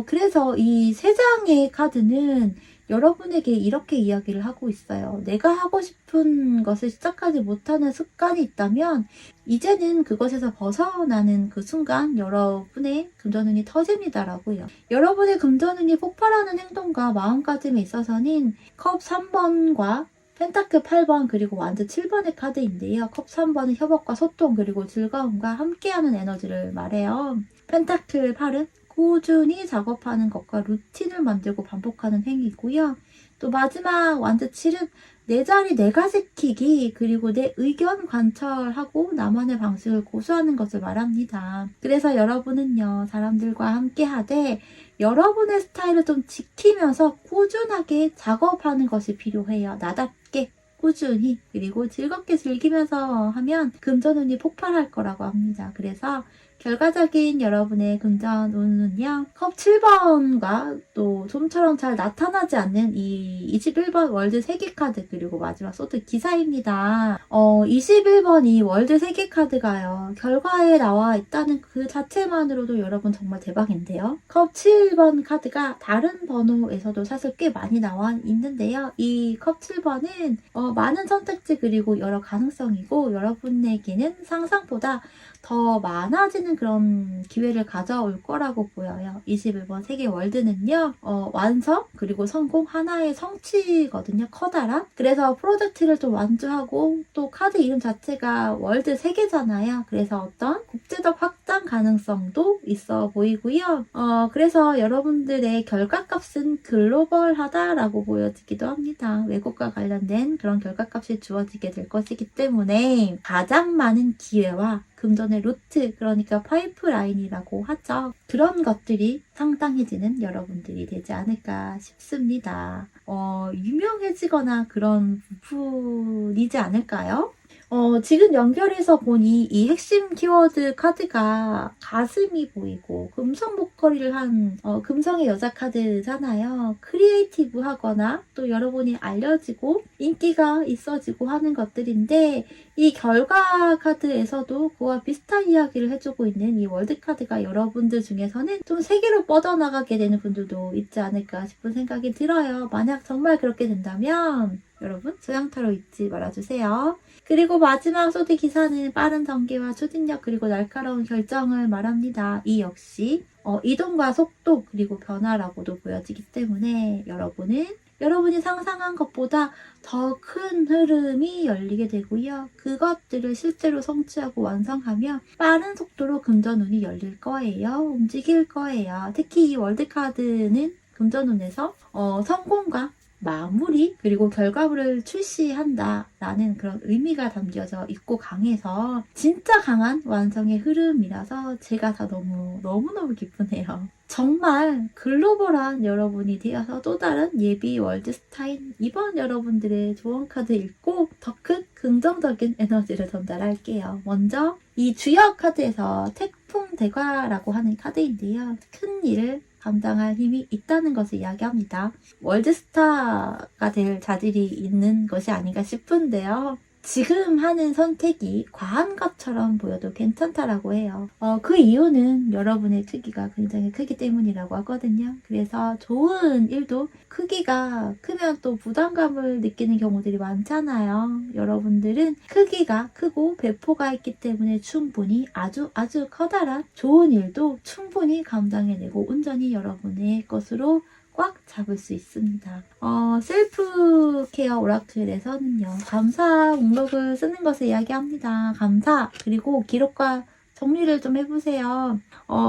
그래서 이 세 장의 카드는 여러분에게 이렇게 이야기를 하고 있어요. 내가 하고 싶은 것을 시작하지 못하는 습관이 있다면 이제는 그것에서 벗어나는 그 순간 여러분의 금전운이 터집니다라고요. 여러분의 금전운이 폭발하는 행동과 마음가짐에 있어서는 컵 3번과 펜타클 8번 그리고 완드 7번의 카드인데요. 컵 3번은 협업과 소통 그리고 즐거움과 함께하는 에너지를 말해요. 펜타클 8은 꾸준히 작업하는 것과 루틴을 만들고 반복하는 행위고요. 또 마지막 완드 7은 내 자리 내가 지키기 그리고 내 의견 관철하고 나만의 방식을 고수하는 것을 말합니다. 그래서 여러분은요, 사람들과 함께 하되 여러분의 스타일을 좀 지키면서 꾸준하게 작업하는 것이 필요해요. 나답게 꾸준히 그리고 즐겁게 즐기면서 하면 금전운이 폭발할 거라고 합니다. 그래서 결과적인 여러분의 금전운은요, 컵 7번과 또 좀처럼 잘 나타나지 않는 이 21번 월드 세계 카드 그리고 마지막 소드 기사입니다. 21번 이 월드 세계 카드가요, 결과에 나와 있다는 그 자체만으로도 여러분 정말 대박인데요. 컵 7번 카드가 다른 번호에서도 사실 꽤 많이 나와 있는데요. 이 컵 7번은 많은 선택지 그리고 여러 가능성이고 여러분에게는 상상보다 더 많아지는 그런 기회를 가져올 거라고 보여요. 21번 세계 월드는요, 완성 그리고 성공 하나의 성취거든요. 커다란. 그래서 프로젝트를 좀 완주하고 또 카드 이름 자체가 월드 세계잖아요. 그래서 어떤 국제적 확장 가능성도 있어 보이고요. 그래서 여러분들의 결과값은 글로벌하다라고 보여지기도 합니다. 외국과 관련된 그런 결과값이 주어지게 될 것이기 때문에 가장 많은 기회와 금전의 루트, 그러니까 파이프라인이라고 하죠. 그런 것들이 상당해지는 여러분들이 되지 않을까 싶습니다. 유명해지거나 그런 부분이지 않을까요? 지금 연결해서 보니 이 핵심 키워드 카드가 가슴이 보이고 금성 목걸이를 한 금성의 여자 카드잖아요. 크리에이티브 하거나 또 여러분이 알려지고 인기가 있어지고 하는 것들인데 이 결과 카드에서도 그와 비슷한 이야기를 해주고 있는 이 월드 카드가 여러분들 중에서는 좀 세계로 뻗어나가게 되는 분들도 있지 않을까 싶은 생각이 들어요. 만약 정말 그렇게 된다면 여러분 소양타로 잊지 말아주세요. 그리고 마지막 소디 기사는 빠른 전개와 추진력 그리고 날카로운 결정을 말합니다. 이 역시 이동과 속도 그리고 변화라고도 보여지기 때문에 여러분이 상상한 것보다 더 큰 흐름이 열리게 되고요. 그것들을 실제로 성취하고 완성하며 빠른 속도로 금전운이 열릴 거예요. 움직일 거예요. 특히 이 월드카드는 금전운에서 성공과 마무리 그리고 결과물을 출시한다라는 그런 의미가 담겨져 있고 강해서 진짜 강한 완성의 흐름이라서 제가 다 너무너무 기쁘네요. 정말 글로벌한 여러분이 되어서 또 다른 예비 월드스타인 이번 여러분들의 조언 카드 읽고 더 큰 긍정적인 에너지를 전달할게요. 먼저 이 주역 카드에서 태풍 대과라고 하는 카드인데요. 큰 일을 감당할 힘이 있다는 것을 이야기합니다. 월드스타가 될 자질이 있는 것이 아닌가 싶은데요. 지금 하는 선택이 과한 것처럼 보여도 괜찮다라고 해요. 그 이유는 여러분의 크기가 굉장히 크기 때문이라고 하거든요. 그래서 좋은 일도 크기가 크면 또 부담감을 느끼는 경우들이 많잖아요. 여러분들은 크기가 크고 배포가 있기 때문에 충분히 아주 커다란 좋은 일도 충분히 감당해내고 온전히 여러분의 것으로 꽉 잡을 수 있습니다. 셀프 케어 오라클에서는요. 감사 목록을 쓰는 것을 이야기합니다. 감사 그리고 기록과 정리를 좀 해보세요.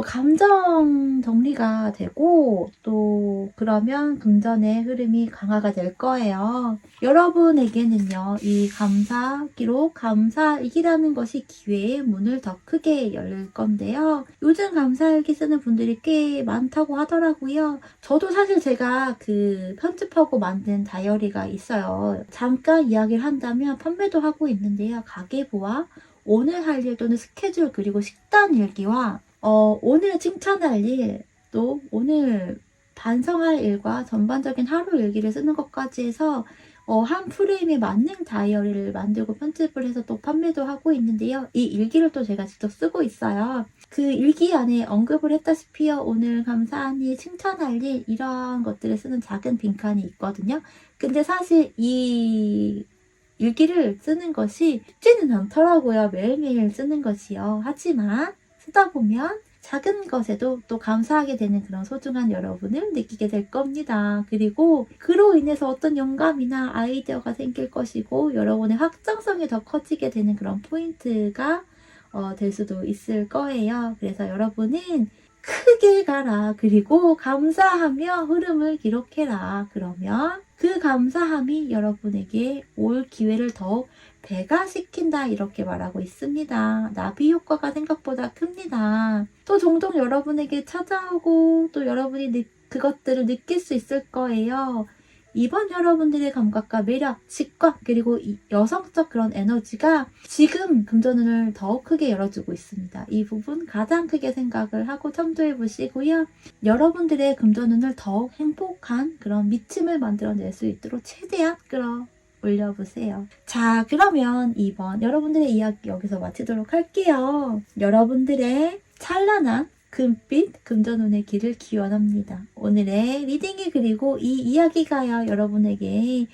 감정 정리가 되고 또 그러면 금전의 흐름이 강화가 될 거예요. 여러분에게는요. 이 감사 기록, 감사일기라는 것이 기회의 문을 더 크게 열릴 건데요. 요즘 감사일기 쓰는 분들이 꽤 많다고 하더라고요. 저도 사실 제가 그 편집하고 만든 다이어리가 있어요. 잠깐 이야기를 한다면 판매도 하고 있는데요. 가계부와 오늘 할 일 또는 스케줄 그리고 식단 일기와 오늘 칭찬할 일 또 오늘 반성할 일과 전반적인 하루 일기를 쓰는 것까지 해서 한 프레임에 맞는 다이어리를 만들고 편집을 해서 또 판매도 하고 있는데요. 이 일기를 또 제가 직접 쓰고 있어요. 그 일기 안에 언급을 했다시피요. 오늘 감사한 일, 칭찬할 일 이런 것들을 쓰는 작은 빈칸이 있거든요. 근데 사실 이 일기를 쓰는 것이 쉽지는 않더라고요. 매일매일 쓰는 것이요. 하지만 쓰다 보면 작은 것에도 또 감사하게 되는 그런 소중한 여러분을 느끼게 될 겁니다. 그리고 그로 인해서 어떤 영감이나 아이디어가 생길 것이고 여러분의 확장성이 더 커지게 되는 그런 포인트가 될 수도 있을 거예요. 그래서 여러분은 크게 가라. 그리고 감사하며 흐름을 기록해라. 그러면 그 감사함이 여러분에게 올 기회를 더욱 배가시킨다 이렇게 말하고 있습니다. 나비 효과가 생각보다 큽니다. 또 종종 여러분에게 찾아오고 또 여러분이 그것들을 느낄 수 있을 거예요. 이번 여러분들의 감각과 매력, 직관 그리고 이 여성적 그런 에너지가 지금 금전운을 더욱 크게 열어주고 있습니다. 이 부분 가장 크게 생각을 하고 참조해 보시고요. 여러분들의 금전운을 더욱 행복한 그런 미침을 만들어낼 수 있도록 최대한 올려보세요. 자, 그러면 이번 여러분들의 이야기 여기서 마치도록 할게요. 여러분들의 찬란한 금빛 금전운의 길을 기원합니다. 오늘의 리딩이 그리고 이 이야기가요 여러분에게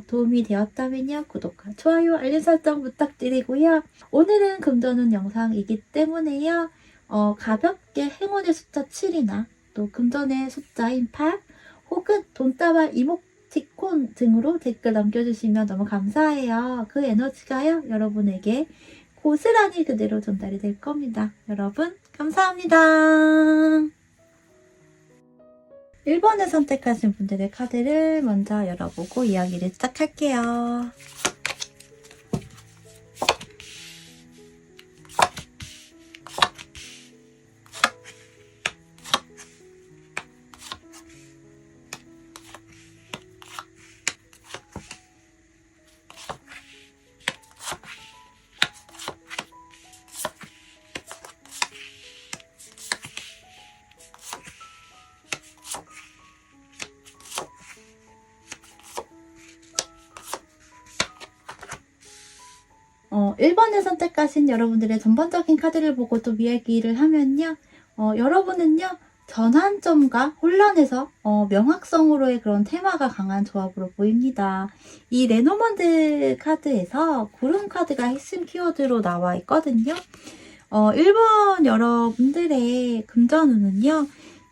도움이 되었다면요 구독과 좋아요 알림 설정 부탁드리고요. 오늘은 금전운 영상이기 때문에요 가볍게 행운의 숫자 7이나 또 금전의 숫자인 8 혹은 돈다발 이모티콘 등으로 댓글 남겨주시면 너무 감사해요. 그 에너지가요 여러분에게 고스란히 그대로 전달이 될 겁니다. 여러분 감사합니다. 1번을 선택하신 분들의 카드를 먼저 열어보고 이야기를 시작할게요. 1번을 선택하신 여러분들의 전반적인 카드를 보고 또 이야기를 하면요. 여러분은요. 전환점과 혼란에서 명확성으로의 그런 테마가 강한 조합으로 보입니다. 이 레노먼드 카드에서 구름 카드가 핵심 키워드로 나와 있거든요. 1번 여러분들의 금전운은요.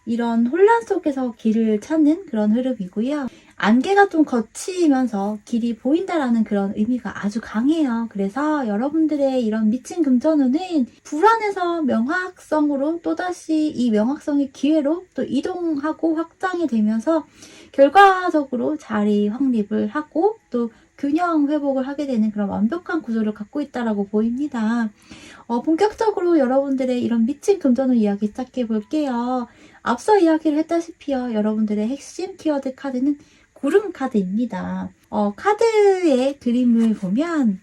이런 혼란 속에서 길을 찾는 그런 흐름이고요. 안개가 좀 걷히면서 길이 보인다라는 그런 의미가 아주 강해요. 그래서 여러분들의 이런 미친 금전운은 불안에서 명확성으로 또다시 이 명확성의 기회로 또 이동하고 확장이 되면서 결과적으로 자리 확립을 하고 또 균형 회복을 하게 되는 그런 완벽한 구조를 갖고 있다라고 보입니다. 본격적으로 여러분들의 이런 미친 금전운 이야기 시작해 볼게요. 앞서 이야기를 했다시피요. 여러분들의 핵심 키워드 카드는 구름 카드입니다. 카드의 그림을 보면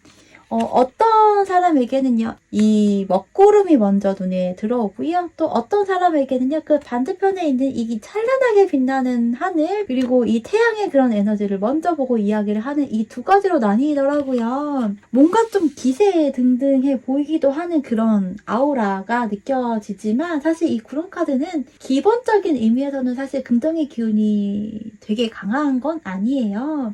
어떤 사람에게는요, 이 먹구름이 먼저 눈에 들어오고요. 또 어떤 사람에게는요, 그 반대편에 있는 이 찬란하게 빛나는 하늘, 그리고 이 태양의 그런 에너지를 먼저 보고 이야기를 하는 이 두 가지로 나뉘더라고요. 뭔가 좀 기세등등해 보이기도 하는 그런 아우라가 느껴지지만, 사실 이 구름 카드는 기본적인 의미에서는 사실 긍정의 기운이 되게 강한 건 아니에요.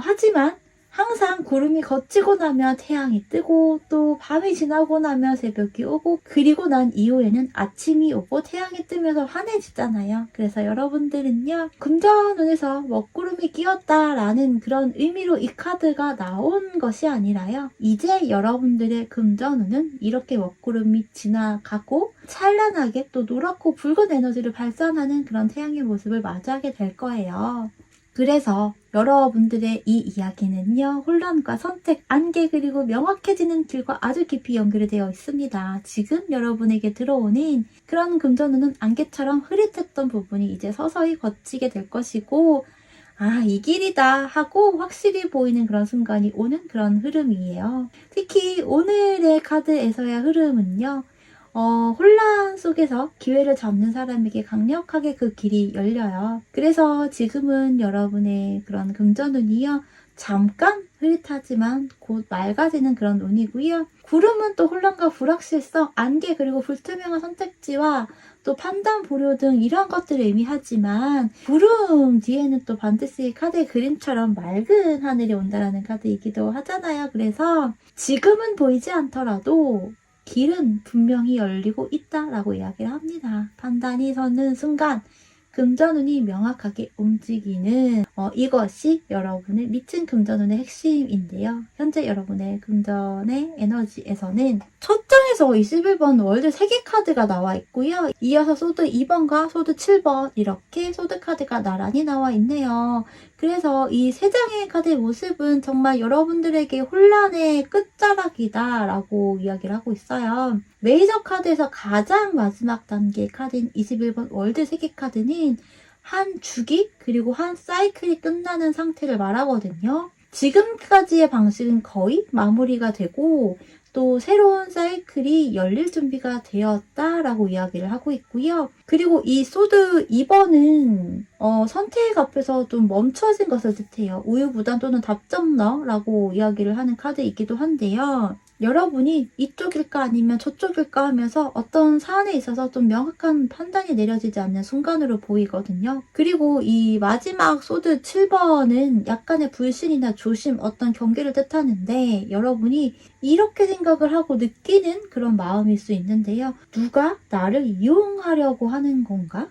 하지만 항상 구름이 걷히고 나면 태양이 뜨고 또 밤이 지나고 나면 새벽이 오고 그리고 난 이후에는 아침이 오고 태양이 뜨면서 환해지잖아요. 그래서 여러분들은요. 금전운에서 먹구름이 끼었다라는 그런 의미로 이 카드가 나온 것이 아니라요. 이제 여러분들의 금전운은 이렇게 먹구름이 지나가고 찬란하게 또 노랗고 붉은 에너지를 발산하는 그런 태양의 모습을 맞이하게 될 거예요. 그래서 여러분들의 이 이야기는요. 혼란과 선택, 안개 그리고 명확해지는 길과 아주 깊이 연결이 되어 있습니다. 지금 여러분에게 들어오는 그런 금전운은 안개처럼 흐릿했던 부분이 이제 서서히 걷히게 될 것이고 이 길이다 하고 확실히 보이는 그런 순간이 오는 그런 흐름이에요. 특히 오늘의 카드에서의 흐름은요. 혼란 속에서 기회를 잡는 사람에게 강력하게 그 길이 열려요. 그래서 지금은 여러분의 그런 금전운이요. 잠깐 흐릿하지만 곧 맑아지는 그런 운이고요. 구름은 또 혼란과 불확실성, 안개 그리고 불투명한 선택지와 또 판단 보류 등 이런 것들을 의미하지만 구름 뒤에는 또 반드시 카드의 그림처럼 맑은 하늘이 온다라는 카드이기도 하잖아요. 그래서 지금은 보이지 않더라도 길은 분명히 열리고 있다라고 이야기를 합니다. 판단이 서는 순간 금전운이 명확하게 움직이는 이것이 여러분의 미친 금전운의 핵심인데요. 현재 여러분의 금전의 에너지에서는 첫 장에서 21번 월드 3개 카드가 나와 있고요. 이어서 소드 2번과 소드 7번 이렇게 소드 카드가 나란히 나와 있네요. 그래서 이 3장의 카드의 모습은 정말 여러분들에게 혼란의 끝자락이다 라고 이야기를 하고 있어요. 메이저 카드에서 가장 마지막 단계 카드인 21번 월드 3개 카드는 한 주기 그리고 한 사이클이 끝나는 상태를 말하거든요. 지금까지의 방식은 거의 마무리가 되고 또 새로운 사이클이 열릴 준비가 되었다라고 이야기를 하고 있고요. 그리고 이 소드 2번은 선택 앞에서 좀 멈춰진 것을 뜻해요. 우유부단 또는 답정너라고 이야기를 하는 카드이기도 한데요. 여러분이 이쪽일까 아니면 저쪽일까 하면서 어떤 사안에 있어서 좀 명확한 판단이 내려지지 않는 순간으로 보이거든요. 그리고 이 마지막 소드 7번은 약간의 불신이나 조심, 어떤 경계를 뜻하는데 여러분이 이렇게 생각을 하고 느끼는 그런 마음일 수 있는데요. 누가 나를 이용하려고 하는 건가?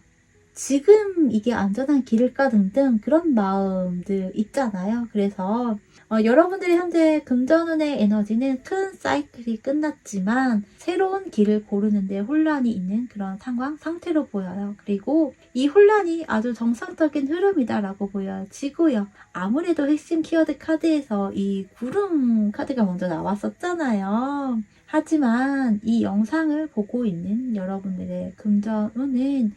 지금 이게 안전한 길일까 등등 그런 마음들 있잖아요. 그래서 여러분들이 현재 금전운의 에너지는 큰 사이클이 끝났지만 새로운 길을 고르는 데 혼란이 있는 그런 상태로 보여요. 그리고 이 혼란이 아주 정상적인 흐름이다라고 보여지고요. 아무래도 핵심 키워드 카드에서 이 구름 카드가 먼저 나왔었잖아요. 하지만 이 영상을 보고 있는 여러분들의 금전운은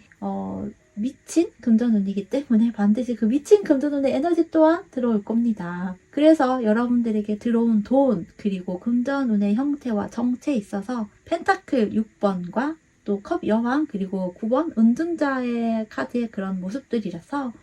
미친 금전운이기 때문에 반드시 그 미친 금전운의 에너지 또한 들어올 겁니다. 그래서 여러분들에게 들어온 돈 그리고 금전운의 형태와 정체에 있어서 펜타클 6번과 또 컵 여왕 그리고 9번 은둔자의 카드의 그런 모습들이라서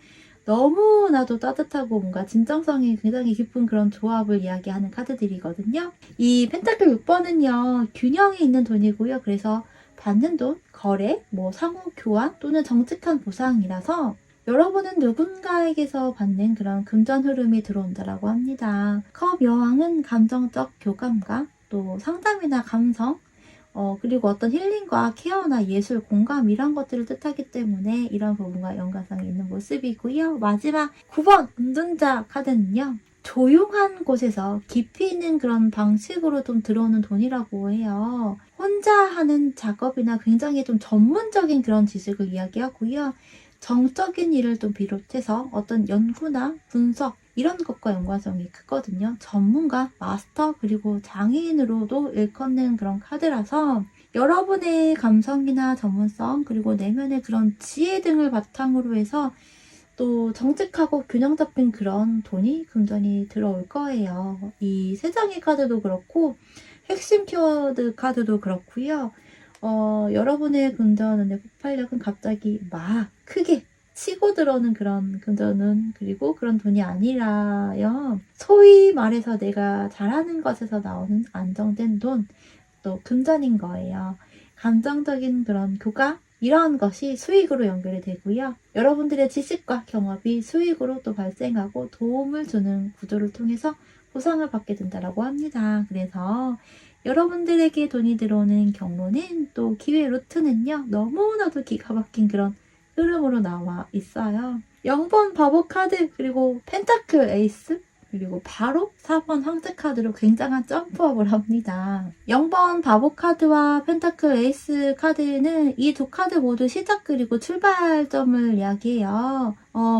너무나도 따뜻하고 뭔가 진정성이 굉장히 깊은 그런 조합을 이야기하는 카드들이거든요. 이 펜타클 6번은요, 균형이 있는 돈이고요. 그래서 받는 돈, 거래, 뭐 상호 교환 또는 정직한 보상이라서 여러분은 누군가에게서 받는 그런 금전 흐름이 들어온다라고 합니다. 컵 여왕은 감정적 교감과 또 상담이나 감성, 그리고 어떤 힐링과 케어나 예술, 공감 이런 것들을 뜻하기 때문에 이런 부분과 연관성이 있는 모습이고요. 마지막 9번 운둔자 카드는요. 조용한 곳에서 깊이 있는 그런 방식으로 좀 들어오는 돈이라고 해요. 혼자 하는 작업이나 굉장히 좀 전문적인 그런 지식을 이야기하고요. 정적인 일을 좀 비롯해서 어떤 연구나 분석 이런 것과 연관성이 크거든요. 전문가, 마스터, 그리고 장애인으로도 일컫는 그런 카드라서 여러분의 감성이나 전문성, 그리고 내면의 그런 지혜 등을 바탕으로 해서 또 정직하고 균형 잡힌 그런 돈이 금전이 들어올 거예요. 이 세 장의 카드도 그렇고 핵심 키워드 카드도 그렇고요. 여러분의 금전운의 폭발력은 갑자기 막 크게 치고 들어오는 그런 금전운, 그리고 그런 돈이 아니라요. 소위 말해서 내가 잘하는 것에서 나오는 안정된 돈, 또 금전인 거예요. 감정적인 그런 교감, 이러한 것이 수익으로 연결이 되고요. 여러분들의 지식과 경험이 수익으로 또 발생하고 도움을 주는 구조를 통해서 보상을 받게 된다고 합니다. 그래서 여러분들에게 돈이 들어오는 경로는 또 기회 루트는요. 너무나도 기가 막힌 그런 흐름으로 나와 있어요. 0번 바보 카드, 그리고 펜타클 에이스, 그리고 바로 4번 황제 카드로 굉장한 점프업을 합니다. 0번 바보 카드와 펜타클 에이스 카드는 이 두 카드 모두 시작 그리고 출발점을 이야기해요.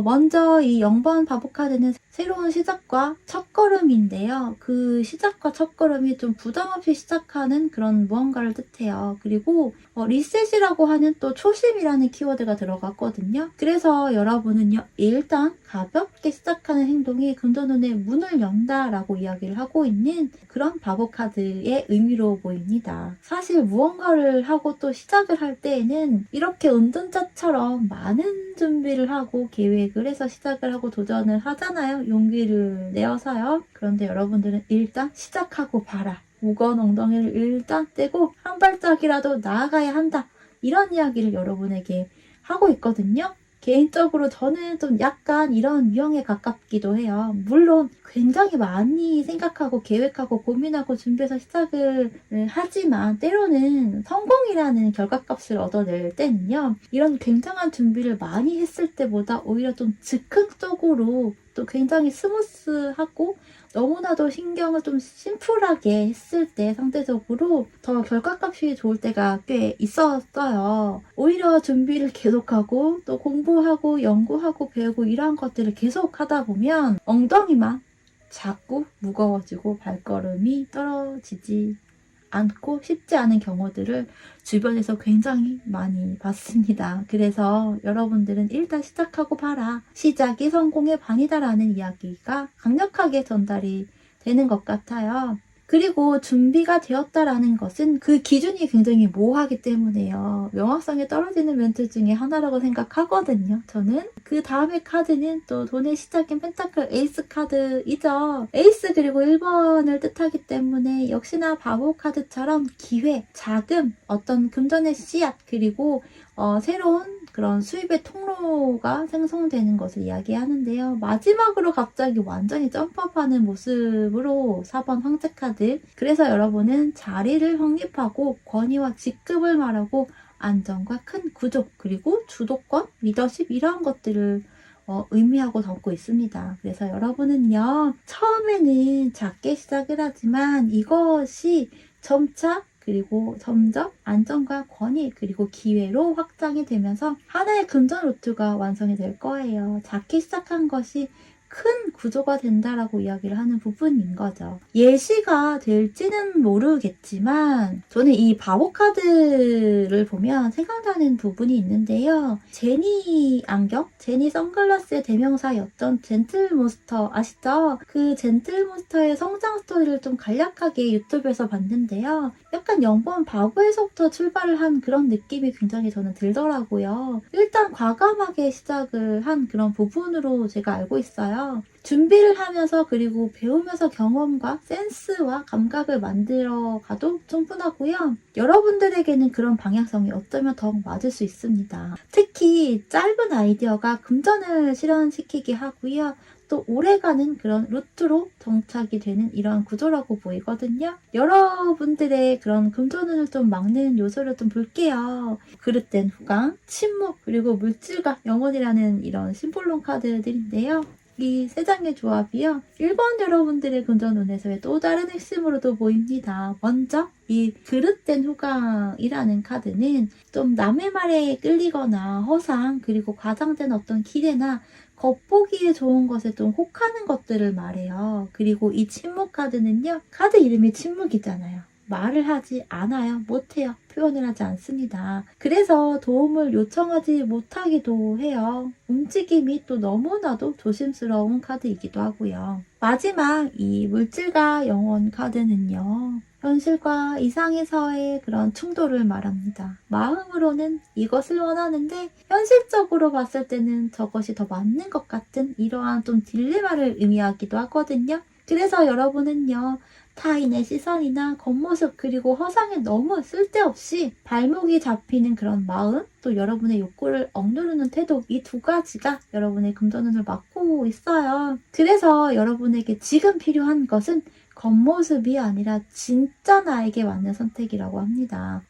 먼저 이 0번 바보 카드는 새로운 시작과 첫걸음인데요. 그 시작과 첫걸음이 좀 부담없이 시작하는 그런 무언가를 뜻해요. 그리고 리셋이라고 하는 또 초심이라는 키워드가 들어갔거든요. 그래서 여러분은요, 일단 가볍게 시작하는 행동이 금전운의 문을 연다라고 이야기를 하고 있는 그런 바보 카드의 의미로 보입니다. 사실 무언가를 하고 또 시작을 할 때에는 이렇게 운전자처럼 많은 준비를 하고 계획을 해서 시작을 하고 도전을 하잖아요. 용기를 내어서요. 그런데 여러분들은 일단 시작하고 봐라. 무거운 엉덩이를 일단 떼고 한 발짝이라도 나아가야 한다. 이런 이야기를 여러분에게 하고 있거든요. 개인적으로 저는 좀 약간 이런 유형에 가깝기도 해요. 물론 굉장히 많이 생각하고 계획하고 고민하고 준비해서 시작을 하지만 때로는 성공이라는 결과값을 얻어낼 때는요. 이런 굉장한 준비를 많이 했을 때보다 오히려 좀 즉흥적으로 또 굉장히 스무스하고 너무나도 신경을 좀 심플하게 했을 때 상대적으로 더 결과값이 좋을 때가 꽤 있었어요. 오히려 준비를 계속하고 또 공부하고 연구하고 배우고 이러한 것들을 계속 하다 보면 엉덩이만 자꾸 무거워지고 발걸음이 떨어지지 않고 쉽지 않은 경우들을 주변에서 굉장히 많이 봤습니다. 그래서 여러분들은 일단 시작하고 봐라. 시작이 성공의 반이다라는 이야기가 강력하게 전달이 되는 것 같아요. 그리고 준비가 되었다라는 것은 그 기준이 굉장히 모호하기 때문에요. 명확성이 떨어지는 멘트 중에 하나라고 생각하거든요. 저는 그 다음에 카드는 또 돈의 시작인 펜타클 에이스 카드이죠. 에이스 그리고 1번을 뜻하기 때문에 역시나 바보 카드처럼 기회, 자금, 어떤 금전의 씨앗, 그리고 새로운 그런 수입의 통로가 생성되는 것을 이야기하는데요. 마지막으로 갑자기 완전히 점프업하는 모습으로 4번 황제 카드. 그래서 여러분은 자리를 확립하고 권위와 직급을 말하고 안정과 큰 구조, 그리고 주도권, 리더십 이러한 것들을 의미하고 담고 있습니다. 그래서 여러분은요, 처음에는 작게 시작을 하지만 이것이 점차 그리고 점점 안정과 권위 그리고 기회로 확장이 되면서 하나의 금전 루트가 완성이 될 거예요. 작게 시작한 것이 큰 구조가 된다라고 이야기를 하는 부분인 거죠. 예시가 될지는 모르겠지만 저는 이 바보 카드를 보면 생각나는 부분이 있는데요. 제니 안경? 제니 선글라스의 대명사였던 젠틀몬스터 아시죠? 그 젠틀몬스터의 성장 스토리를 좀 간략하게 유튜브에서 봤는데요. 약간 영번 바보에서부터 출발을 한 그런 느낌이 굉장히 저는 들더라고요. 일단 과감하게 시작을 한 그런 부분으로 제가 알고 있어요. 준비를 하면서 그리고 배우면서 경험과 센스와 감각을 만들어 가도 충분하고요. 여러분들에게는 그런 방향성이 어쩌면 더 맞을 수 있습니다. 특히 짧은 아이디어가 금전을 실현시키게 하고요. 또 오래가는 그런 루트로 정착이 되는 이러한 구조라고 보이거든요. 여러분들의 그런 금전운을 좀 막는 요소를 좀 볼게요. 그릇된 후광, 침묵, 그리고 물질과 영혼이라는 이런 심볼론 카드들인데요. 이 세 장의 조합이요. 1번 여러분들의 금전운에서의 또 다른 핵심으로도 보입니다. 먼저 이 그릇된 후광이라는 카드는 좀 남의 말에 끌리거나 허상 그리고 과장된 어떤 기대나 겉보기에 좋은 것에 좀 혹하는 것들을 말해요. 그리고 이 침묵 카드는요. 카드 이름이 침묵이잖아요. 말을 하지 않아요. 못해요. 표현을 하지 않습니다. 그래서 도움을 요청하지 못하기도 해요. 움직임이 또 너무나도 조심스러운 카드이기도 하고요. 마지막 이 물질과 영혼 카드는요. 현실과 이상에서의 그런 충돌을 말합니다. 마음으로는 이것을 원하는데 현실적으로 봤을 때는 저것이 더 맞는 것 같은 이러한 좀 딜레마를 의미하기도 하거든요. 그래서 여러분은요. 타인의 시선이나 겉모습 그리고 허상에 너무 쓸데없이 발목이 잡히는 그런 마음 또 여러분의 욕구를 억누르는 태도 이 두 가지가 여러분의 금전운을 막고 있어요. 그래서 여러분에게 지금 필요한 것은 겉모습이 아니라 진짜 나에게 맞는 선택이라고 합니다.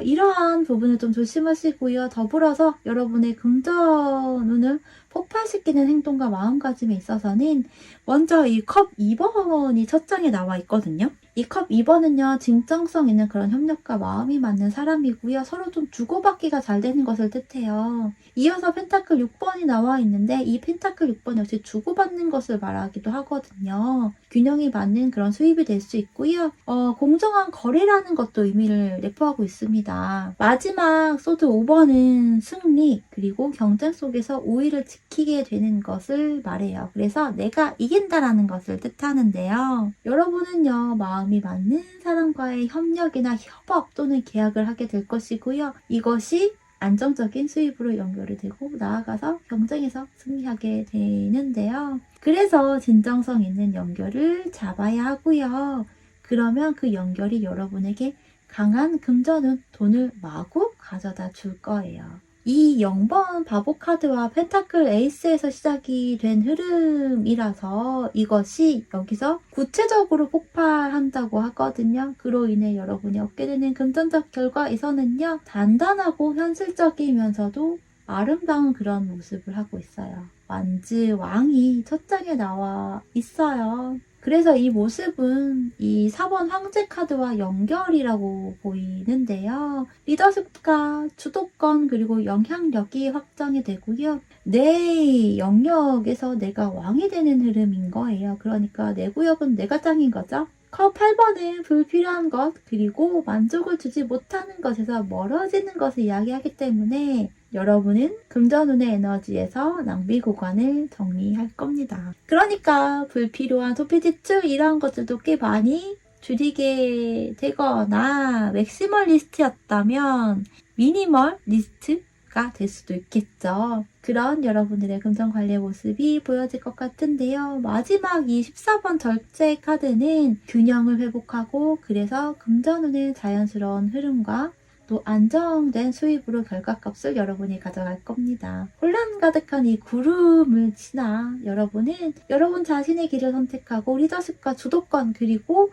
이러한 부분을 좀 조심하시고요. 더불어서 여러분의 금전운을 폭발시키는 행동과 마음가짐에 있어서는 먼저 이 컵 2번이 첫 장에 나와 있거든요. 이 컵 2번은요. 진정성 있는 그런 협력과 마음이 맞는 사람이고요. 서로 좀 주고받기가 잘 되는 것을 뜻해요. 이어서 펜타클 6번이 나와 있는데 이 펜타클 6번 역시 주고받는 것을 말하기도 하거든요. 균형이 맞는 그런 수입이 될 수 있고요. 공정한 거래라는 것도 의미를 내포하고 있습니다. 마지막 소드 5번은 승리 그리고 경쟁 속에서 우위를 지키게 되는 것을 말해요. 그래서 내가 이긴다라는 것을 뜻하는데요. 여러분은요. 마음이 맞는 사람과의 협력이나 협업 또는 계약을 하게 될 것이고요. 이것이 안정적인 수입으로 연결이 되고 나아가서 경쟁에서 승리하게 되는데요. 그래서 진정성 있는 연결을 잡아야 하고요. 그러면 그 연결이 여러분에게 강한 금전운, 돈을 마구 가져다 줄 거예요. 이 0번 바보 카드와 펜타클 에이스에서 시작이 된 흐름이라서 이것이 여기서 구체적으로 폭발한다고 하거든요. 그로 인해 여러분이 얻게 되는 금전적 결과에서는요. 단단하고 현실적이면서도 아름다운 그런 모습을 하고 있어요. 완즈 왕이 첫 장에 나와 있어요. 그래서 이 모습은 이 4번 황제 카드와 연결이라고 보이는데요. 리더십과 주도권 그리고 영향력이 확장이 되고요. 내 영역에서 내가 왕이 되는 흐름인 거예요. 그러니까 내 구역은 내가 짱인 거죠. 컵 8번은 불필요한 것 그리고 만족을 주지 못하는 것에서 멀어지는 것을 이야기하기 때문에 여러분은 금전운의 에너지에서 낭비 구간을 정리할 겁니다. 그러니까 불필요한 소비 지출 이런 것들도 꽤 많이 줄이게 되거나 맥시멀리스트였다면 미니멀리스트가 될 수도 있겠죠. 그런 여러분들의 금전관리의 모습이 보여질 것 같은데요. 마지막 이 14번 절제 카드는 균형을 회복하고 그래서 금전운의 자연스러운 흐름과 또 안정된 수입으로 결과값을 여러분이 가져갈 겁니다. 혼란 가득한 이 구름을 지나 여러분은 여러분 자신의 길을 선택하고 리더십과 주도권 그리고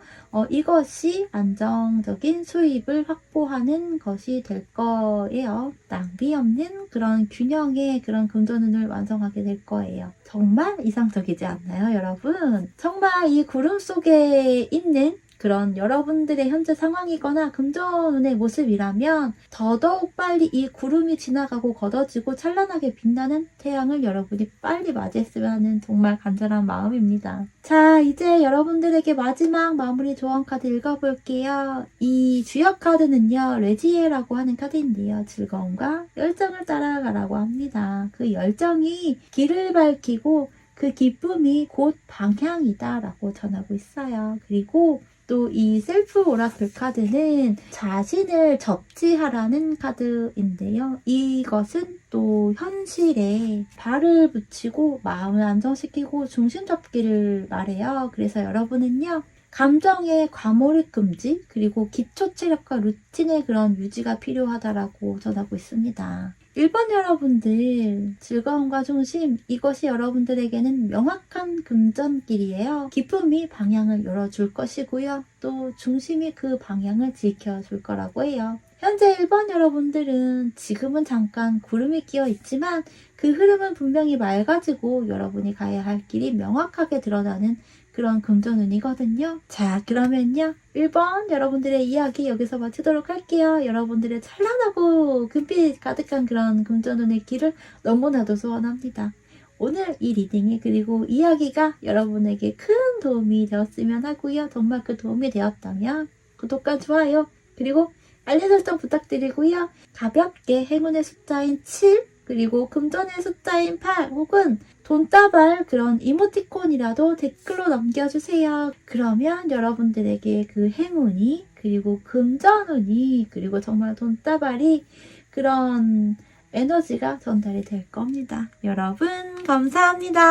이것이 안정적인 수입을 확보하는 것이 될 거예요. 낭비 없는 그런 균형의 그런 금전운을 완성하게 될 거예요. 정말 이상적이지 않나요, 여러분? 정말 이 구름 속에 있는 그런 여러분들의 현재 상황이거나 금전운의 모습이라면 더더욱 빨리 이 구름이 지나가고 걷어지고 찬란하게 빛나는 태양을 여러분이 빨리 맞이했으면 하는 정말 간절한 마음입니다. 자, 이제 여러분들에게 마지막 마무리 조언 카드 읽어볼게요. 이 주역 카드는요, 레지에라고 하는 카드인데요. 즐거움과 열정을 따라가라고 합니다. 그 열정이 길을 밝히고 그 기쁨이 곧 방향이다 라고 전하고 있어요. 그리고 또 이 셀프 오라클 카드는 자신을 접지하라는 카드인데요. 이것은 또 현실에 발을 붙이고 마음을 안정시키고 중심 잡기를 말해요. 그래서 여러분은요, 감정의 과몰입 금지, 그리고 기초 체력과 루틴의 그런 유지가 필요하다라고 전하고 있습니다. 1번 여러분들, 즐거움과 중심, 이것이 여러분들에게는 명확한 금전길이에요. 기쁨이 방향을 열어줄 것이고요. 또 중심이 그 방향을 지켜줄 거라고 해요. 현재 1번 여러분들은 지금은 잠깐 구름이 끼어 있지만 그 흐름은 분명히 맑아지고 여러분이 가야 할 길이 명확하게 드러나는 그런 금전운이거든요. 자, 그러면요, 1번 여러분들의 이야기 여기서 마치도록 할게요. 여러분들의 찬란하고 금빛 가득한 그런 금전운의 길을 너무나도 소원합니다. 오늘 이 리딩이 그리고 이야기가 여러분에게 큰 도움이 되었으면 하고요. 정말 그 도움이 되었다면 구독과 좋아요, 그리고 알림 설정 부탁드리고요. 가볍게 행운의 숫자인 7, 그리고 금전의 숫자인 8, 혹은 돈다발 그런 이모티콘이라도 댓글로 남겨주세요. 그러면 여러분들에게 그 행운이, 그리고 금전운이, 그리고 정말 돈다발이 그런 에너지가 전달이 될 겁니다. 여러분 감사합니다.